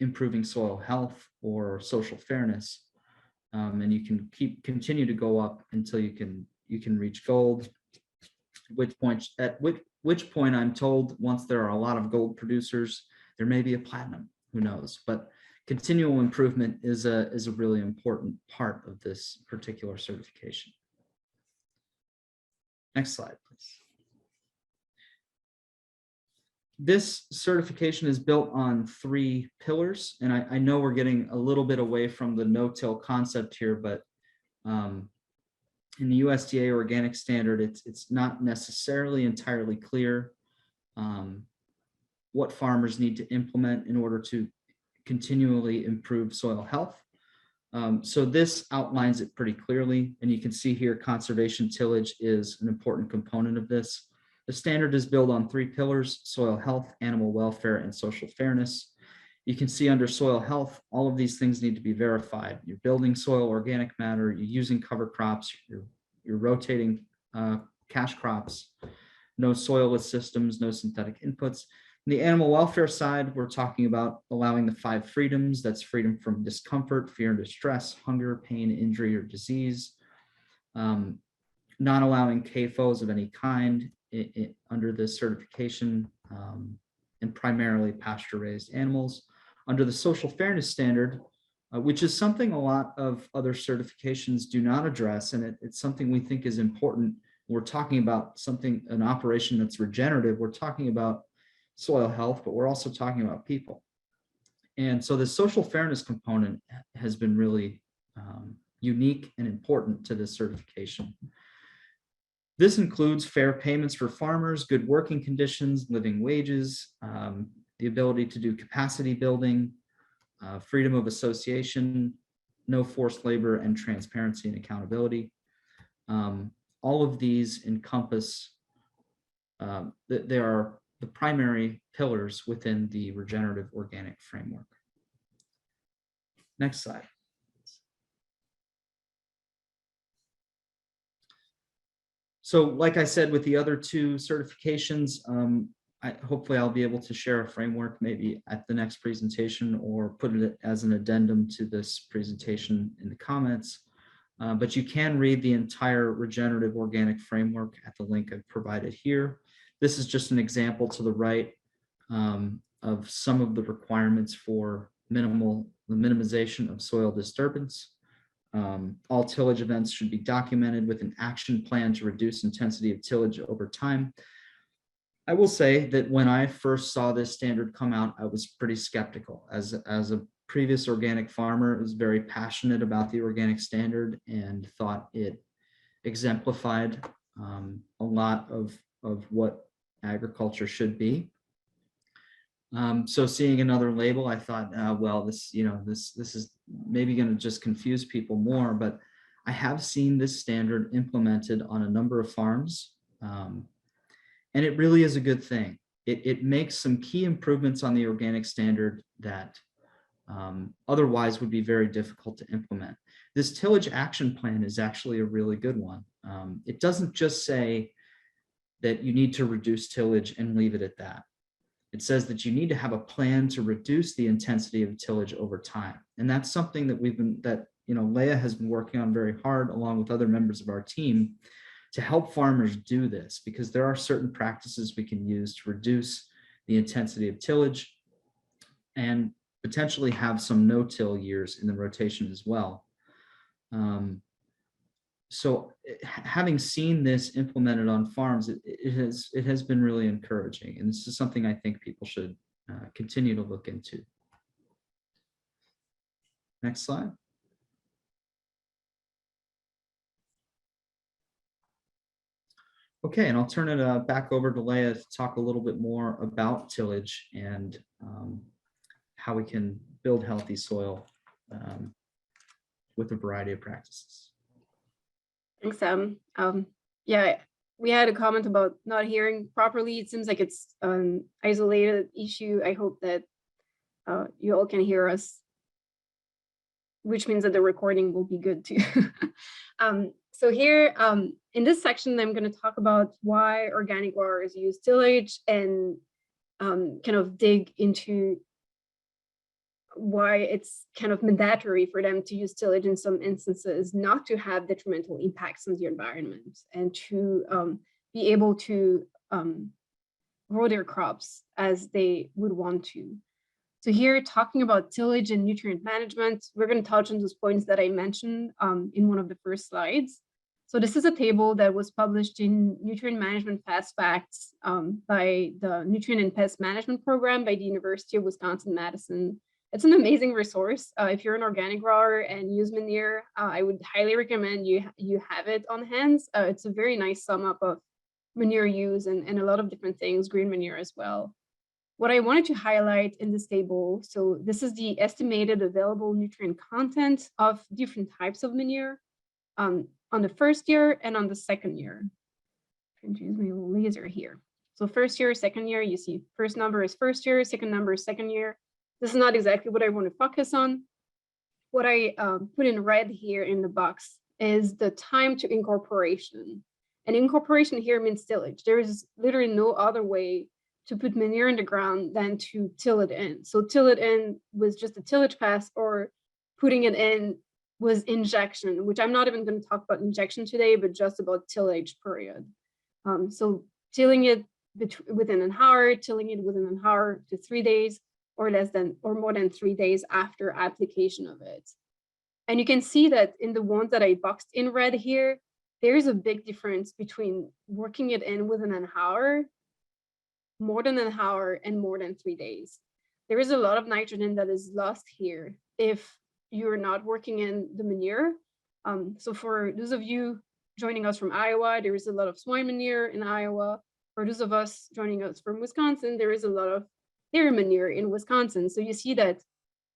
improving soil health or social fairness. And you can continue to go up until you can reach gold. At which point I'm told, once there are a lot of gold producers, there may be a platinum, who knows, but continual improvement is a really important part of this particular certification. Next slide, please. This certification is built on 3 pillars, and I know we're getting a little bit away from the no-till concept here, but in the USDA organic standard, it's not necessarily entirely clear what farmers need to implement in order to continually improve soil health. So this outlines it pretty clearly, and you can see here conservation tillage is an important component of this. The standard is built on 3 pillars: soil health, animal welfare, and social fairness. You can see under soil health, all of these things need to be verified. You're building soil organic matter, you're using cover crops, you're rotating cash crops, no soilless systems, no synthetic inputs. On the animal welfare side, we're talking about allowing the 5 freedoms. That's freedom from discomfort, fear and distress, hunger, pain, injury, or disease. Not allowing CAFOs of any kind under this certification, and primarily pasture-raised animals. Under the social fairness standard, which is something a lot of other certifications do not address, and it's something we think is important. We're talking about an operation that's regenerative. We're talking about soil health, but we're also talking about people. And so the social fairness component has been really unique and important to this certification. This includes fair payments for farmers, good working conditions, living wages, the ability to do capacity building, freedom of association, no forced labor, and transparency and accountability. All of these encompass, they are the primary pillars within the regenerative organic framework. Next slide. So like I said, with the other 2 certifications, hopefully I'll be able to share a framework maybe at the next presentation, or put it as an addendum to this presentation in the comments. But you can read the entire regenerative organic framework at the link I've provided here. This is just an example to the right of some of the requirements for the minimization of soil disturbance. All tillage events should be documented with an action plan to reduce intensity of tillage over time. I will say that when I first saw this standard come out, I was pretty skeptical. As a previous organic farmer, I was very passionate about the organic standard and thought it exemplified a lot of what agriculture should be. So seeing another label, I thought, well, this is maybe going to just confuse people more, but I have seen this standard implemented on a number of farms. And it really is a good thing. It makes some key improvements on the organic standard that otherwise would be very difficult to implement. This tillage action plan is actually a really good one. It doesn't just say that you need to reduce tillage and leave it at that. It says that you need to have a plan to reduce the intensity of tillage over time. And that's something that Leah has been working on very hard along with other members of our team to help farmers do this, because there are certain practices we can use to reduce the intensity of tillage and potentially have some no-till years in the rotation as well. So having seen this implemented on farms, it has been really encouraging. And this is something I think people should continue to look into. Next slide. Okay, and I'll turn it back over to Leah to talk a little bit more about tillage and how we can build healthy soil with a variety of practices. Thanks, Sam. Yeah, we had a comment about not hearing properly. It seems like it's an isolated issue. I hope that you all can hear us, which means that the recording will be good too. So here in this section, I'm going to talk about why organic growers use tillage and kind of dig into why it's kind of mandatory for them to use tillage in some instances, not to have detrimental impacts on the environment, and to be able to grow their crops as they would want to. So here, talking about tillage and nutrient management, we're going to touch on those points that I mentioned in one of the first slides. So this is a table that was published in Nutrient Management Fast Facts by the Nutrient and Pest Management Program by the University of Wisconsin-Madison. It's an amazing resource. If you're an organic grower and use manure, I would highly recommend you have it on hand. It's a very nice sum up of manure use and a lot of different things, green manure as well. What I wanted to highlight in this table, so this is the estimated available nutrient content of different types of manure on the first year and on the second year. I'm trying to use my little laser here. So first year, second year, you see first number is first year, second number is second year. This is not exactly what I want to focus on. What I put in red here in the box is the time to incorporation. And incorporation here means tillage. There is literally no other way to put manure in the ground than to till it in. So till it in was just a tillage pass, or putting it in was injection, which I'm not even going to talk about injection today, but just about tillage period. So tilling it within an hour, tilling it within an hour to 3 days, or less than or more than 3 days after application of it. And you can see that in the ones that I boxed in red here, there's a big difference between working it in within an hour, more than an hour, and more than 3 days. There is a lot of nitrogen that is lost here if you're not working in the manure. So for those of you joining us from Iowa, there is a lot of swine manure in Iowa. For those of us joining us from Wisconsin, there is a lot of dairy manure in Wisconsin. So you see that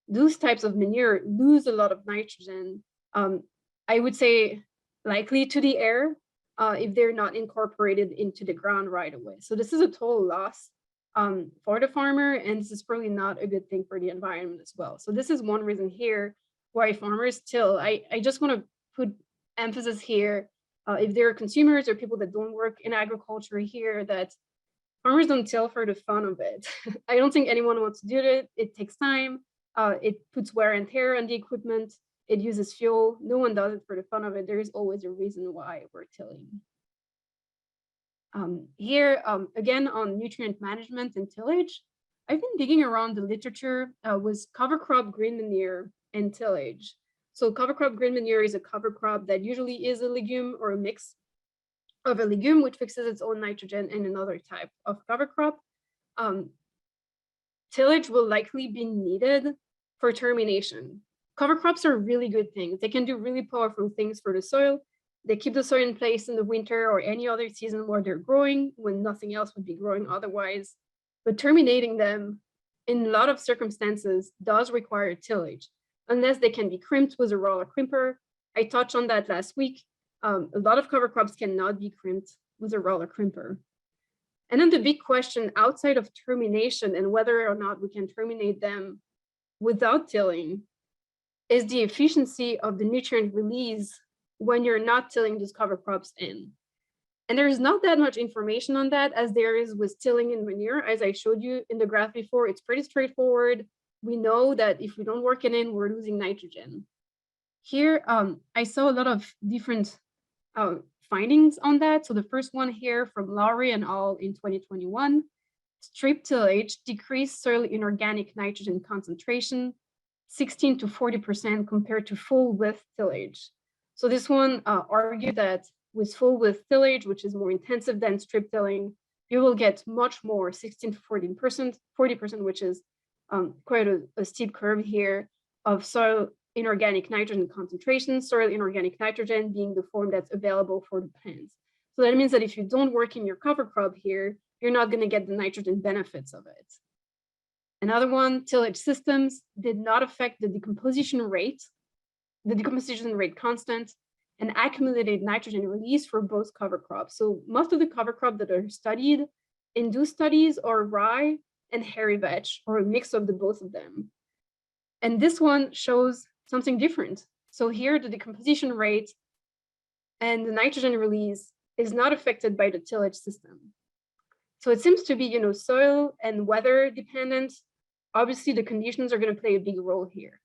those types of manure lose a lot of nitrogen, I would say likely to the air, if they're not incorporated into the ground right away. So this is a total loss for the farmer, and this is probably not a good thing for the environment as well. So this is one reason here why farmers till. I just want to put emphasis here, if there are consumers or people that don't work in agriculture here, that farmers don't till for the fun of it. I don't think anyone wants to do it. It takes time. It puts wear and tear on the equipment. It uses fuel. No one does it for the fun of it. There is always a reason why we're tilling. Here, again, on nutrient management and tillage, I've been digging around the literature with cover crop green manure and tillage. So cover crop green manure is a cover crop that usually is a legume or a mix of a legume which fixes its own nitrogen and another type of cover crop. Tillage will likely be needed for termination. Cover crops are really good things. They can do really powerful things for the soil. They keep the soil in place in the winter or any other season where they're growing when nothing else would be growing otherwise. But terminating them in a lot of circumstances does require tillage, unless they can be crimped with a roller crimper. I touched on that last week. A lot of cover crops cannot be crimped with a roller crimper. And then the big question outside of termination and whether or not we can terminate them without tilling is the efficiency of the nutrient release when you're not tilling those cover crops in. And there is not that much information on that as there is with tilling and manure. As I showed you in the graph before, it's pretty straightforward. We know that if we don't work it in, we're losing nitrogen. Here, I saw a lot of different findings on that. So the first one here from Lowry and al. In 2021, strip tillage decreased soil inorganic nitrogen concentration 16 to 40% compared to full width tillage. So this one argued that with full width tillage, which is more intensive than strip tilling, you will get much more, 16 to 14%, 40%, which is quite a steep curve here of soil inorganic nitrogen concentration, soil inorganic nitrogen being the form that's available for the plants. So that means that if you don't work in your cover crop here, you're not going to get the nitrogen benefits of it. Another one, tillage systems did not affect the decomposition rate constant, and accumulated nitrogen release for both cover crops. So most of the cover crops that are studied in those studies are rye and hairy vetch, or a mix of the both of them. And this one shows something different. So here the decomposition rate and the nitrogen release is not affected by the tillage system. So it seems to be, soil and weather dependent. Obviously, the conditions are going to play a big role here.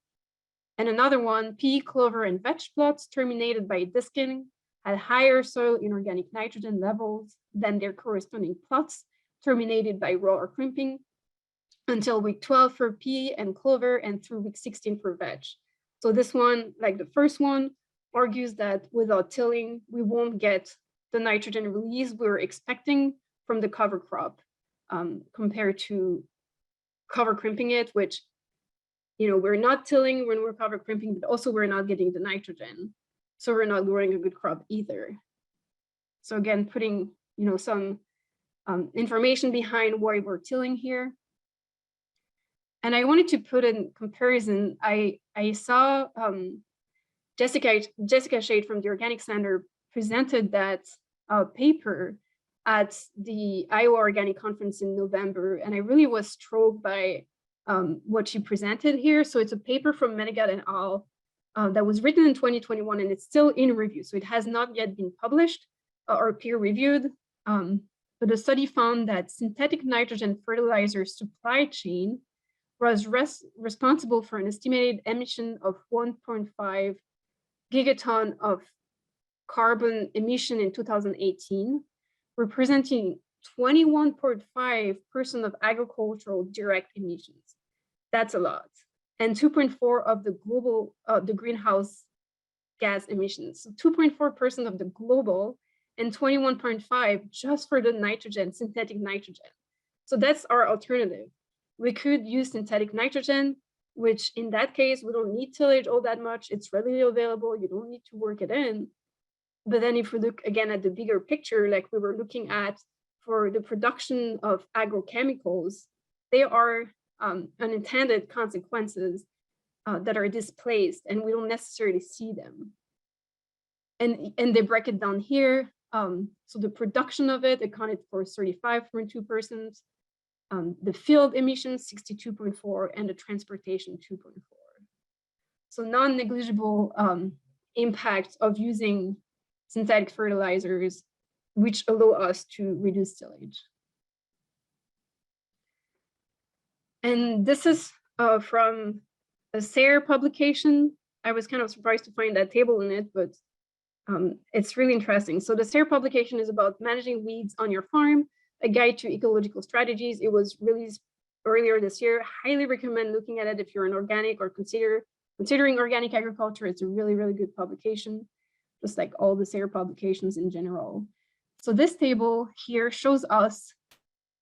And another one, pea, clover, and vetch plots terminated by disking had higher soil inorganic nitrogen levels than their corresponding plots terminated by raw or crimping until week 12 for pea and clover and through week 16 for vetch. So this one, like the first one, argues that without tilling, we won't get the nitrogen release we're expecting from the cover crop compared to cover crimping it, which we're not tilling when we're cover crimping, but also we're not getting the nitrogen. So we're not growing a good crop either. So again, putting, some information behind why we're tilling here. And I wanted to put in comparison, I saw Jessica Shade from the Organic Center presented that paper at the Iowa Organic Conference in November. And I really was struck by what she presented here. So it's a paper from Menegat and al. That was written in 2021, and it's still in review. So it has not yet been published or peer reviewed. But the study found that synthetic nitrogen fertilizer supply chain was responsible for an estimated emission of 1.5 gigaton of carbon emission in 2018, representing 21.5% of agricultural direct emissions. That's a lot. And 2.4 of the global, the greenhouse gas emissions. So 2.4% of the global and 21.5 just for the nitrogen, synthetic nitrogen. So that's our alternative. We could use synthetic nitrogen, which in that case, we don't need tillage all that much. It's readily available. You don't need to work it in. But then if we look again at the bigger picture, like we were looking at for the production of agrochemicals, they are unintended consequences that are displaced, and we don't necessarily see them. And they break it down here. So the production of it accounted for 35.2%. The field emissions 62.4%, and the transportation 2.4%. So non-negligible impact of using synthetic fertilizers, which allow us to reduce tillage. And this is from a SARE publication. I was kind of surprised to find that table in it, but It's really interesting. So the SARE publication is about managing weeds on your farm, a guide to ecological strategies. It was released earlier this year. Highly recommend looking at it if you're an organic or considering organic agriculture. It's a really, really good publication, just like all the SARE publications in general. So this table here shows us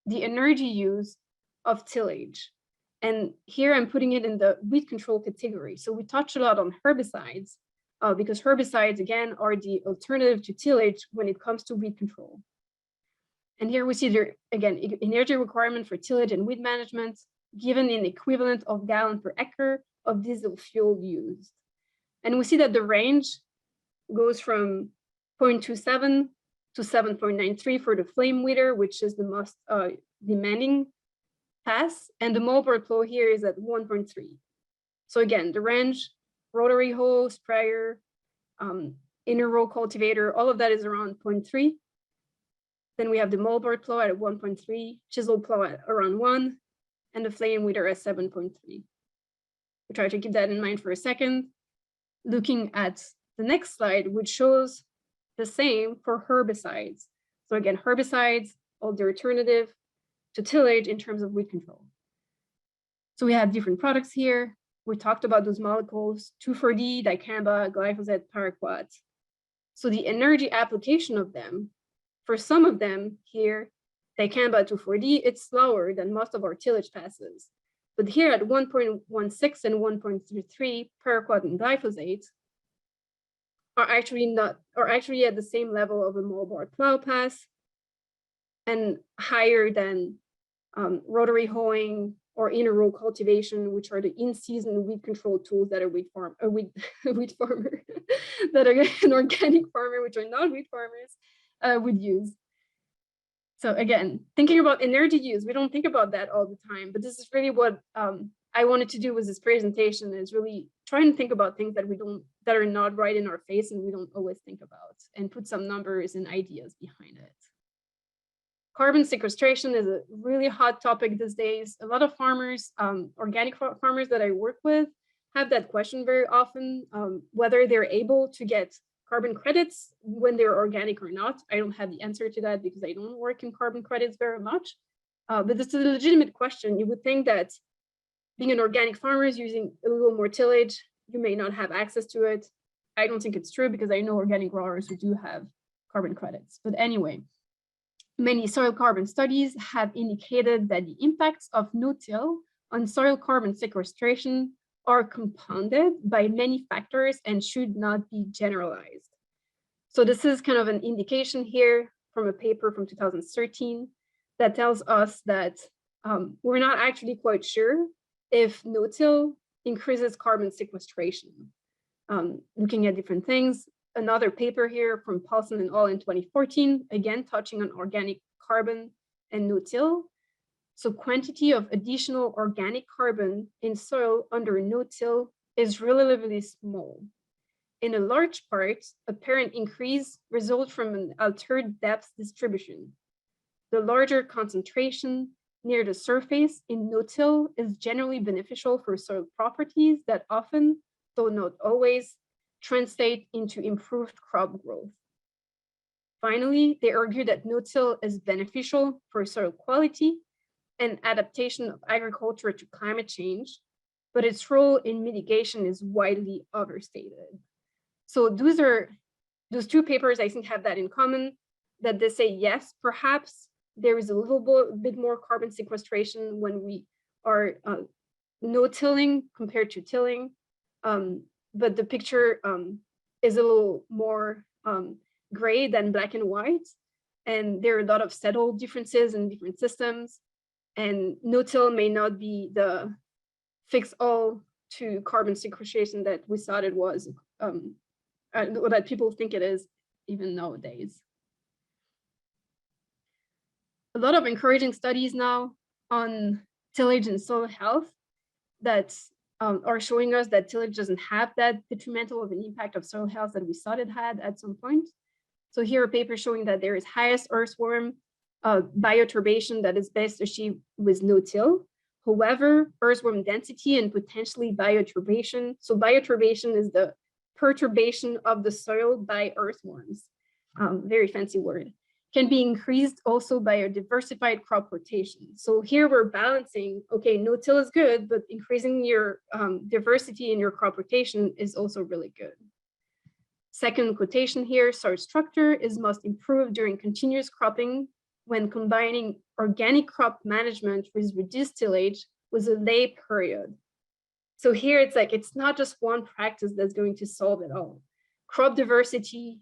the energy use of tillage. And here I'm putting it in the weed control category. So we touched a lot on herbicides, because herbicides, again, are the alternative to tillage when it comes to weed control. And here we see there, again, energy requirement for tillage and weed management, given an equivalent of gallon per acre of diesel fuel used. And we see that the range goes from 0.27 to 7.93 for the flame weeder, which is the most demanding pass. And the moldboard flow here is at 1.3. So again, the range, rotary hoe, sprayer, inner row cultivator, all of that is around 0.3. Then we have the moldboard plow at 1.3, chisel plow at around 1, and the flame weeder at 7.3. We try to keep that in mind for a second. Looking at the next slide, which shows the same for herbicides. So again, herbicides, all the alternative to tillage in terms of weed control. So we have different products here. We talked about those molecules, 2,4-D, dicamba, glyphosate, paraquat. So the energy application of them, for some of them here, dicamba 2,4-D, it's slower than most of our tillage passes. But here at 1.16 and 1.33, paraquat and glyphosate are actually at the same level of a moldboard plow pass and higher than rotary hoeing or inner row cultivation, which are the in-season weed control tools that a weed farmer that an organic farmer, which are not weed farmers, would use. So again, thinking about energy use, we don't think about that all the time, but this is really what I wanted to do with this presentation, is really trying to think about things that are not right in our face and we don't always think about, and put some numbers and ideas behind it. Carbon sequestration is a really hot topic these days. A lot of farmers, organic farmers that I work with, have that question very often, whether they're able to get carbon credits when they're organic or not. I don't have the answer to that because I don't work in carbon credits very much, but it's a legitimate question. You would think that being an organic farmer is using a little more tillage, you may not have access to it. I don't think it's true because I know organic growers who do have carbon credits. But anyway, many soil carbon studies have indicated that the impacts of no-till on soil carbon sequestration are compounded by many factors and should not be generalized. So this is kind of an indication here from a paper from 2013 that tells us that we're not actually quite sure if no-till increases carbon sequestration. Looking at different things, another paper here from Paulson and al. In 2014, again, touching on organic carbon and no-till. So quantity of additional organic carbon in soil under no-till is relatively small. In a large part, apparent increase results from an altered depth distribution. The larger concentration near the surface in no-till is generally beneficial for soil properties that often, though not always, translate into improved crop growth. Finally, they argue that no-till is beneficial for soil quality and adaptation of agriculture to climate change, but its role in mitigation is widely overstated. So those two papers, I think, have that in common, that they say, yes, perhaps there is a little bit more carbon sequestration when we are no-tilling compared to tilling, but the picture is a little more gray than black and white, and there are a lot of settled differences in different systems, and no-till may not be the fix-all to carbon sequestration that we thought it was, or that people think it is even nowadays. A lot of encouraging studies now on tillage and soil health that are showing us that tillage doesn't have that detrimental of an impact of soil health that we thought it had at some point. So here a paper showing that there is highest earthworm bioturbation that is best achieved with no-till. However, earthworm density and potentially bioturbation. So bioturbation is the perturbation of the soil by earthworms, very fancy word, can be increased also by a diversified crop rotation. So here we're balancing, okay, no-till is good, but increasing your diversity in your crop rotation is also really good. Second quotation here, soil structure is most improved during continuous cropping when combining organic crop management with reduced tillage with a lay period. So here it's like, it's not just one practice that's going to solve it all. Crop diversity,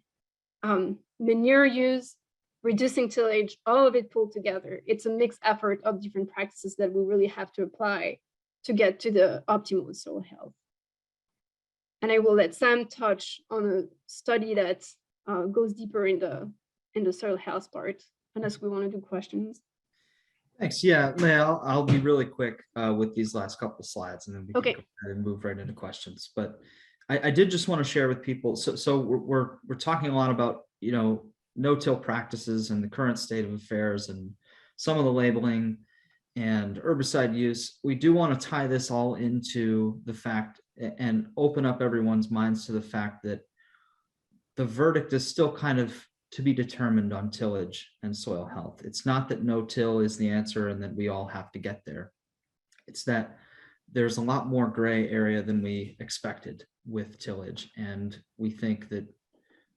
manure use, reducing tillage, all of it pulled together. It's a mixed effort of different practices that we really have to apply to get to the optimal soil health. And I will let Sam touch on a study that goes deeper in the soil health part, unless we want to do questions. Thanks. Yeah, Leah, I'll be really quick with these last couple of slides, and then we can Okay. go ahead and move right into questions. But I did just want to share with people. So we're talking a lot about, you know, no-till practices and the current state of affairs and some of the labeling and herbicide use. We do want to tie this all into the fact and open up everyone's minds to the fact that the verdict is still kind of to be determined on tillage and soil health. It's not that no-till is the answer and that we all have to get there. It's that there's a lot more gray area than we expected with tillage. And we think that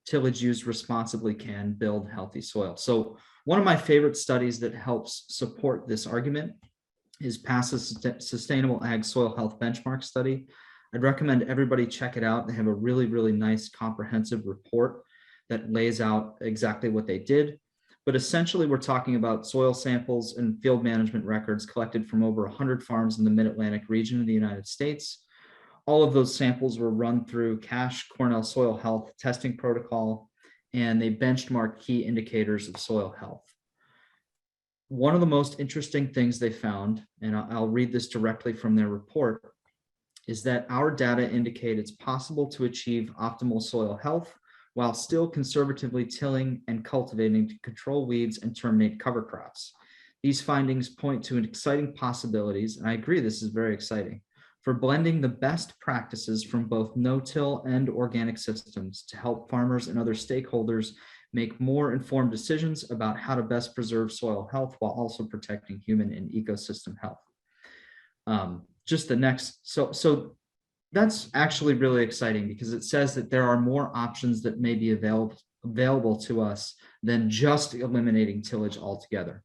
tillage used responsibly can build healthy soil. So one of my favorite studies that helps support this argument is PASS's Sustainable Ag Soil Health Benchmark Study. I'd recommend everybody check it out. They have a really, really nice comprehensive report that lays out exactly what they did. But essentially, we're talking about soil samples and field management records collected from over 100 farms in the Mid-Atlantic region of the United States. All of those samples were run through Cash Cornell Soil Health testing protocol, and they benchmarked key indicators of soil health. One of the most interesting things they found, and I'll read this directly from their report, is that our data indicate it's possible to achieve optimal soil health while still conservatively tilling and cultivating to control weeds and terminate cover crops. These findings point to exciting possibilities, and I agree this is very exciting, for blending the best practices from both no-till and organic systems to help farmers and other stakeholders make more informed decisions about how to best preserve soil health while also protecting human and ecosystem health. Just the next, so that's actually really exciting because it says that there are more options that may be available to us than just eliminating tillage altogether.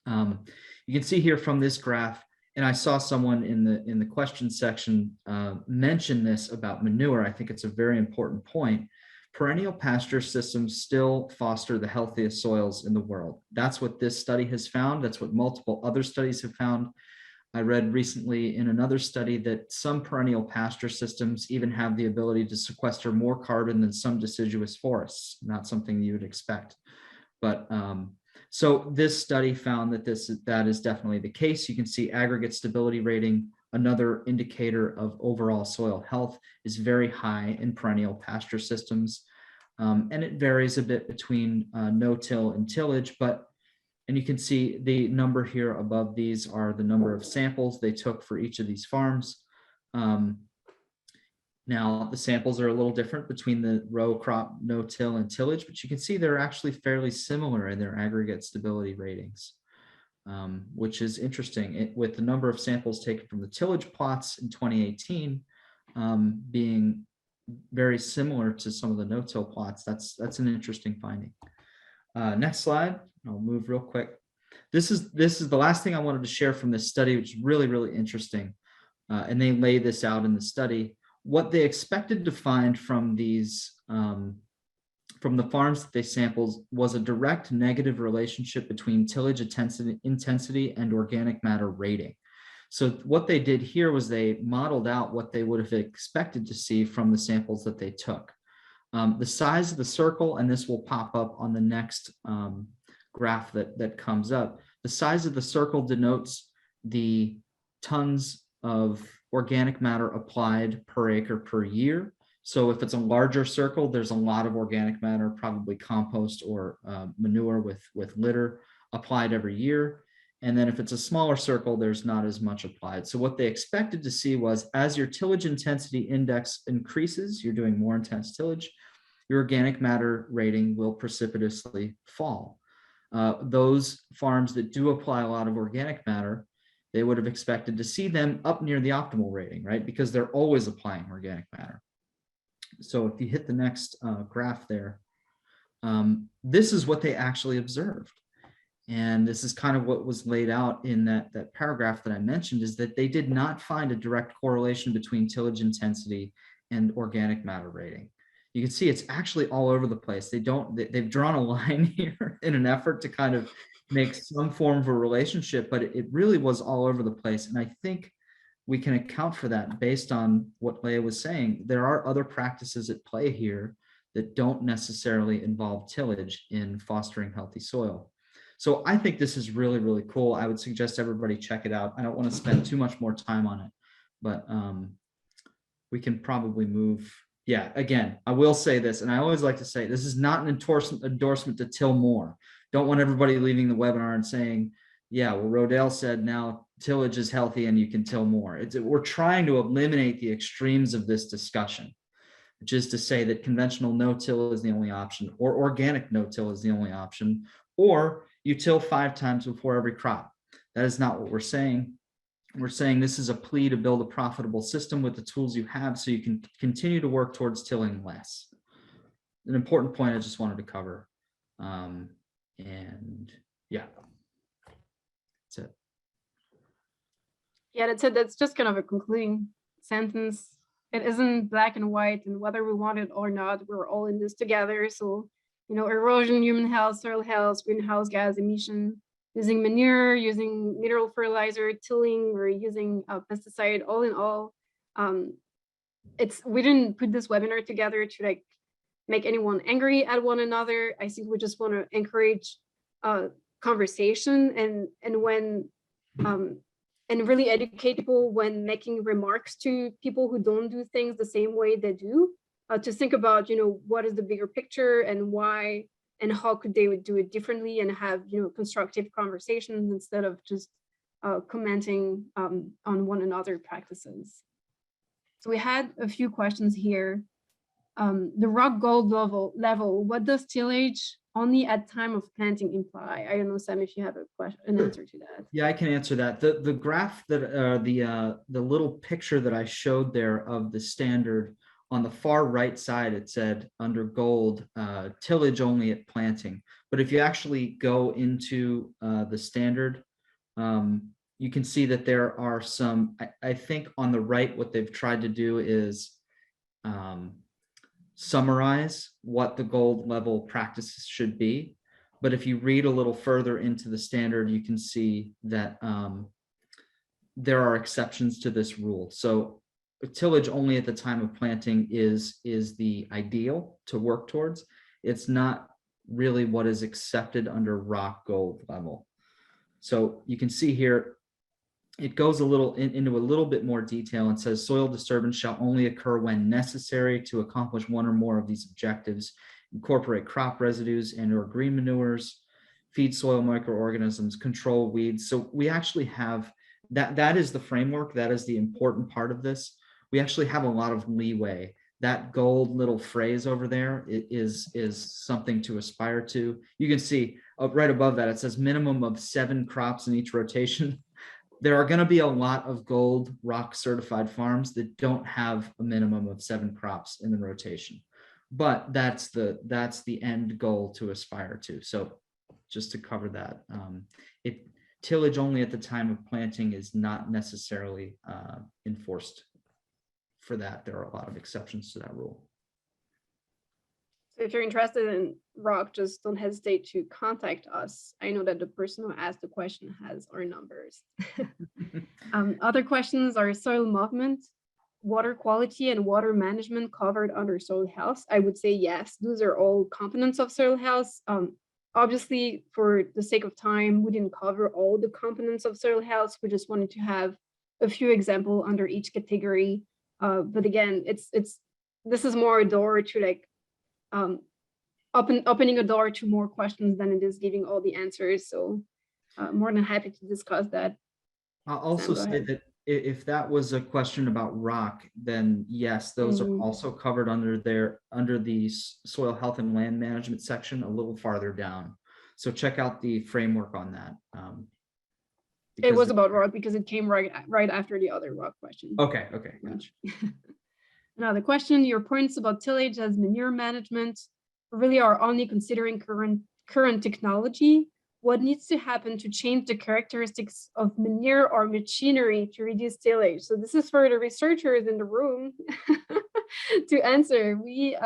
You can see here from this graph, and I saw someone in the question section mention this about manure. I think it's a very important point. Perennial pasture systems still foster the healthiest soils in the world. That's what this study has found. That's what multiple other studies have found. I read recently in another study that some perennial pasture systems even have the ability to sequester more carbon than some deciduous forests, not something you would expect. But so this study found that that is definitely the case. You can see aggregate stability rating, another indicator of overall soil health, is very high in perennial pasture systems. And it varies a bit between no-till and tillage, and you can see the number here above these are the number of samples they took for each of these farms. Now, the samples are a little different between the row crop, no-till, and tillage, but you can see they're actually fairly similar in their aggregate stability ratings, which is interesting. With the number of samples taken from the tillage plots in 2018 being very similar to some of the no-till plots, that's an interesting finding. Next slide. I'll move real quick. This is the last thing I wanted to share from this study, which is really, really interesting. And they lay this out in the study. What they expected to find from these, from the farms that they sampled, was a direct negative relationship between tillage intensity and organic matter rating. So what they did here was they modeled out what they would have expected to see from the samples that they took. The size of the circle, and this will pop up on the next graph that comes up, the size of the circle denotes the tons of organic matter applied per acre per year. So if it's a larger circle, there's a lot of organic matter, probably compost or manure with litter applied every year. And then if it's a smaller circle, there's not as much applied. So what they expected to see was, as your tillage intensity index increases, you're doing more intense tillage, your organic matter rating will precipitously fall. Those farms that do apply a lot of organic matter, they would have expected to see them up near the optimal rating, right? Because they're always applying organic matter. So if you hit the next graph there, this is what they actually observed. And this is kind of what was laid out in that paragraph that I mentioned, is that they did not find a direct correlation between tillage intensity and organic matter rating. You can see it's actually all over the place. They've drawn a line here in an effort to kind of make some form of a relationship, but it really was all over the place. And I think we can account for that based on what Leah was saying. There are other practices at play here that don't necessarily involve tillage in fostering healthy soil. So I think this is really, really cool. I would suggest everybody check it out. I don't want to spend too much more time on it, but we can probably move. Yeah, again, I will say this, and I always like to say, this is not an endorsement to till more. Don't want everybody leaving the webinar and saying, yeah, well, Rodale said now tillage is healthy and you can till more. We're trying to eliminate the extremes of this discussion, which is to say that conventional no-till is the only option, or organic no-till is the only option, or you till 5 times before every crop. That is not what we're saying. We're saying this is a plea to build a profitable system with the tools you have so you can continue to work towards tilling less. An important point I just wanted to cover. And yeah, that's it. Yeah, that's it. That's just kind of a concluding sentence. It isn't black and white, and whether we want it or not, we're all in this together. So, you know, erosion, human health, soil health, greenhouse gas emission, using manure, using mineral fertilizer, tilling, or using pesticide, all in all, we didn't put this webinar together to like make anyone angry at one another. I think we just want to encourage conversation and really educate people when making remarks to people who don't do things the same way they do, to think about, you know, what is the bigger picture and why and how could they do it differently, and have, you know, constructive conversations instead of just commenting on one another practices. So we had a few questions here. The rock gold level, what does tillage only at time of planting imply? I don't know, Sam, if you have an answer to that. Yeah, I can answer that. The graph that the little picture that I showed there of the standard, on the far right side, it said under gold, tillage only at planting. But if you actually go into the standard, you can see that there are some, I think on the right, what they've tried to do is summarize what the gold level practices should be. But if you read a little further into the standard, you can see that there are exceptions to this rule. So tillage only at the time of planting is the ideal to work towards. It's not really what is accepted under rock gold level. So you can see here, it goes a little into a little bit more detail and says soil disturbance shall only occur when necessary to accomplish one or more of these objectives. Incorporate crop residues and or green manures, feed soil microorganisms, control weeds. So we actually have that is the framework. That is the important part of this. We actually have a lot of leeway. That gold little phrase over there is something to aspire to. You can see right above that, it says minimum of 7 crops in each rotation. There are going to be a lot of gold rock certified farms that don't have a minimum of 7 crops in the rotation, but that's the end goal to aspire to. So just to cover that, tillage only at the time of planting is not necessarily enforced for that. There are a lot of exceptions to that rule. So if you're interested in rock, just don't hesitate to contact us. I know that the person who asked the question has our numbers. Other questions are soil movement, water quality, and water management covered under soil health. I would say yes, those are all components of soil health. Obviously, for the sake of time, we didn't cover all the components of soil health. We just wanted to have a few examples under each category. But again, this is more a door to like opening a door to more questions than it is giving all the answers. So more than happy to discuss that. I'll also Sam, go say ahead. that if that was a question about rock, then yes, those are also covered under the soil health and land management section a little farther down. So check out the framework on that. It was about rock because it came right after the other rock question. Okay, gotcha. Another question, your points about tillage as manure management really are only considering current technology. What needs to happen to change the characteristics of manure or machinery to reduce tillage? So this is for the researchers in the room to answer. We,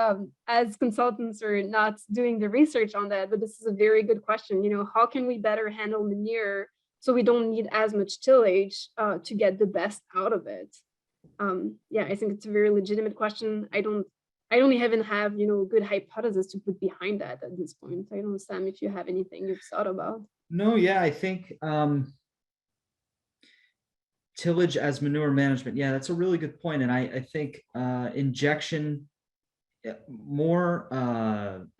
as consultants, are not doing the research on that, but this is a very good question. You know, how can we better handle manure so we don't need as much tillage to get the best out of it? Yeah, I think it's a very legitimate question. I don't even have, you know, a good hypothesis to put behind that at this point. I don't know, Sam, if you have anything you've thought about. No, yeah, I think tillage as manure management. Yeah, that's a really good point. And I think injection, more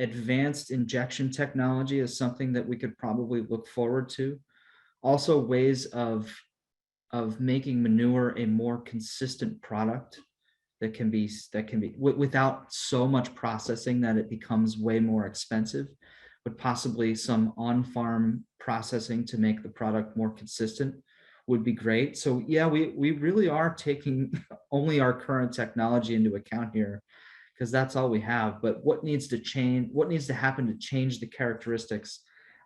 advanced injection technology is something that we could probably look forward to. Also, ways of making manure a more consistent product that can be without so much processing that it becomes way more expensive, but possibly some on-farm processing to make the product more consistent would be great. So yeah, we really are taking only our current technology into account here, because that's all we have. But what needs to change, what needs to happen to change the characteristics?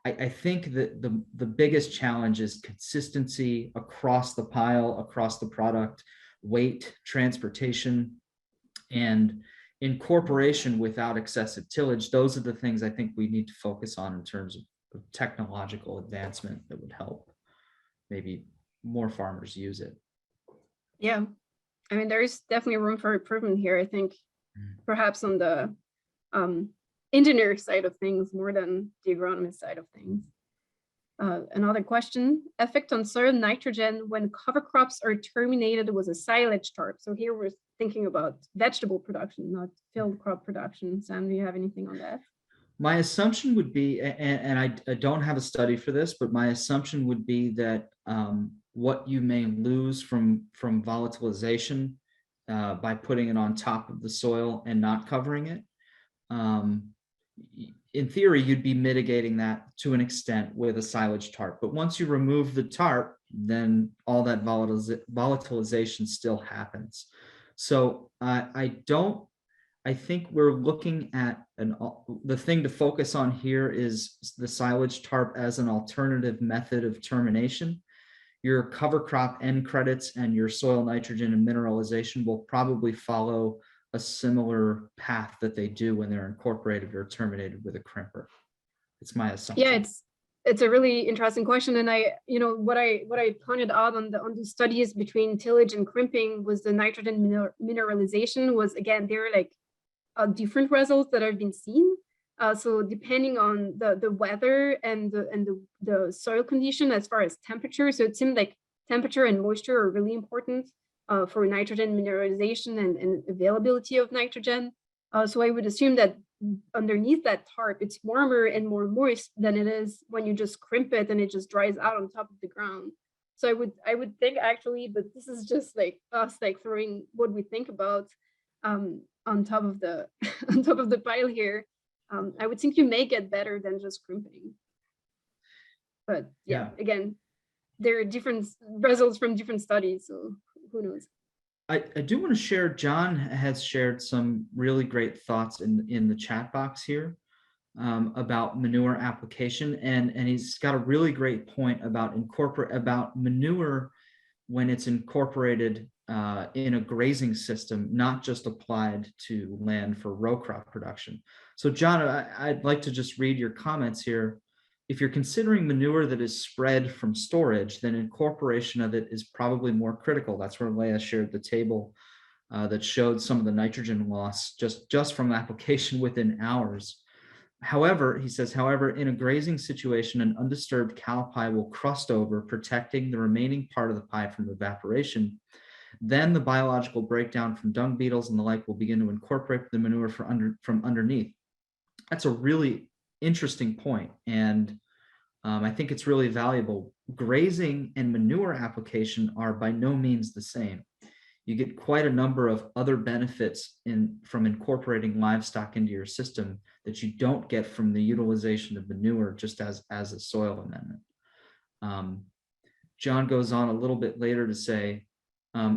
I think that the biggest challenge is consistency across the pile, across the product, weight, transportation, and incorporation without excessive tillage. Those are the things I think we need to focus on in terms of technological advancement that would help maybe more farmers use it. Yeah, I mean, there's definitely room for improvement here. I think perhaps on the engineer side of things more than the agronomist side of things. Another question, effect on soil nitrogen when cover crops are terminated with a silage tarp. So here we're thinking about vegetable production, not field crop production. Sam, do you have anything on that? My assumption would be, and I don't have a study for this, but my assumption would be that what you may lose from volatilization by putting it on top of the soil and not covering it, in theory, you'd be mitigating that to an extent with a silage tarp. But once you remove the tarp, then all that volatilization still happens. So I think we're looking at the thing to focus on here is the silage tarp as an alternative method of termination. Your cover crop end credits and your soil nitrogen and mineralization will probably follow a similar path that they do when they're incorporated or terminated with a crimper. It's my assumption. Yeah, it's a really interesting question. And I, you know, what I pointed out on the studies between tillage and crimping was the nitrogen mineralization was, again, there are like different results that have been seen. So depending on the weather and the soil condition as far as temperature, so it seemed like temperature and moisture are really important for nitrogen mineralization and availability of nitrogen. So I would assume that underneath that tarp, it's warmer and more moist than it is when you just crimp it and it just dries out on top of the ground. So I would think actually, but this is just like us like throwing what we think about on top of the on top of the pile here. I would think you may get better than just crimping. But yeah, again, there are different results from different studies, so who knows? I do want to share, John has shared some really great thoughts in the chat box here about manure application, and he's got a really great point about manure when it's incorporated in a grazing system, not just applied to land for row crop production. So John, I'd like to just read your comments here. If you're considering manure that is spread from storage, then incorporation of it is probably more critical. That's where Leah shared the table that showed some of the nitrogen loss just from application within hours. However, he says, however, in a grazing situation, an undisturbed cow pie will crust over, protecting the remaining part of the pie from evaporation. Then the biological breakdown from dung beetles and the like will begin to incorporate the manure from underneath. That's a really interesting point. And I think it's really valuable. Grazing and manure application are by no means the same. You get quite a number of other benefits from incorporating livestock into your system that you don't get from the utilization of manure just as a soil amendment. John goes on a little bit later to say,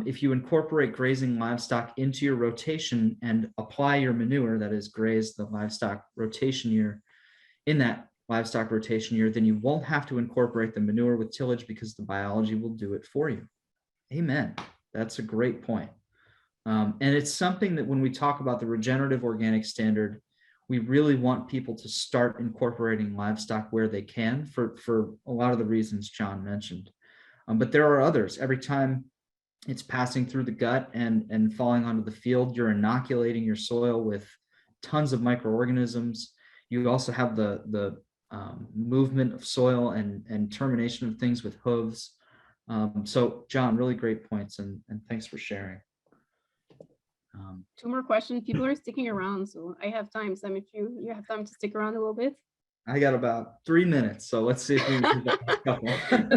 if you incorporate grazing livestock into your rotation and apply your manure, that is graze the livestock rotation year, in that livestock rotation year, then you won't have to incorporate the manure with tillage because the biology will do it for you. Amen. That's a great point. And it's something that when we talk about the regenerative organic standard, we really want people to start incorporating livestock where they can for a lot of the reasons John mentioned. But there are others. Every time it's passing through the gut and falling onto the field, you're inoculating your soil with tons of microorganisms. You also have the movement of soil and termination of things with hooves. So John, really great points, and thanks for sharing. 2 more questions. People are sticking around, so I have time. Sam, if you have time to stick around a little bit. I got about 3 minutes, so let's see if we can do a couple.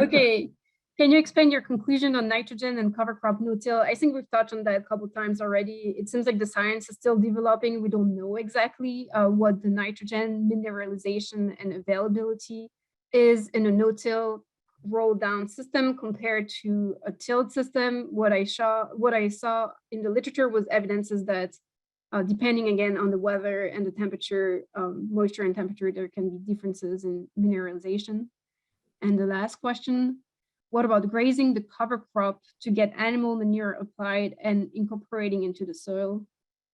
Okay. Can you explain your conclusion on nitrogen and cover crop no-till? I think we've touched on that a couple of times already. It seems like the science is still developing. We don't know exactly what the nitrogen mineralization and availability is in a no-till roll down system compared to a tilled system. What I saw in the literature was evidences that depending again on the weather and the temperature, moisture and temperature, there can be differences in mineralization. And the last question, what about grazing the cover crop to get animal manure applied and incorporating into the soil?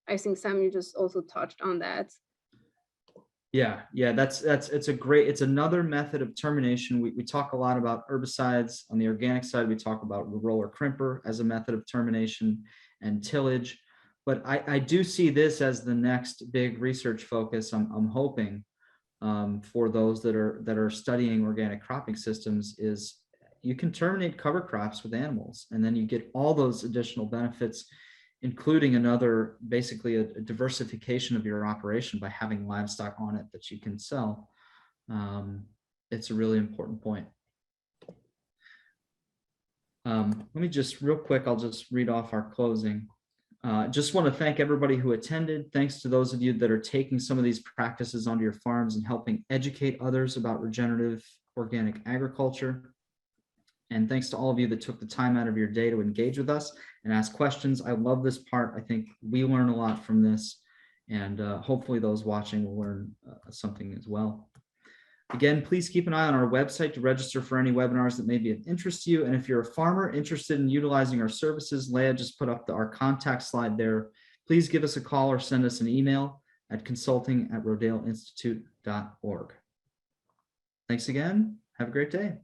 I think Sam, you just also touched on that. Yeah, it's another method of termination. We talk a lot about herbicides. On the organic side, we talk about roller crimper as a method of termination and tillage. But I do see this as the next big research focus. I'm hoping for those that are studying organic cropping systems is you can terminate cover crops with animals, and then you get all those additional benefits, including basically a diversification of your operation by having livestock on it that you can sell. It's a really important point. Let me just real quick, I'll just read off our closing. Just want to thank everybody who attended. Thanks to those of you that are taking some of these practices onto your farms and helping educate others about regenerative organic agriculture. And thanks to all of you that took the time out of your day to engage with us and ask questions. I love this part. I think we learn a lot from this, and hopefully those watching will learn something as well. Again, please keep an eye on our website to register for any webinars that may be of interest to you. And if you're a farmer interested in utilizing our services, Leah just put up our contact slide there. Please give us a call or send us an email at consulting@rodalinstitute.org. Thanks again. Have a great day.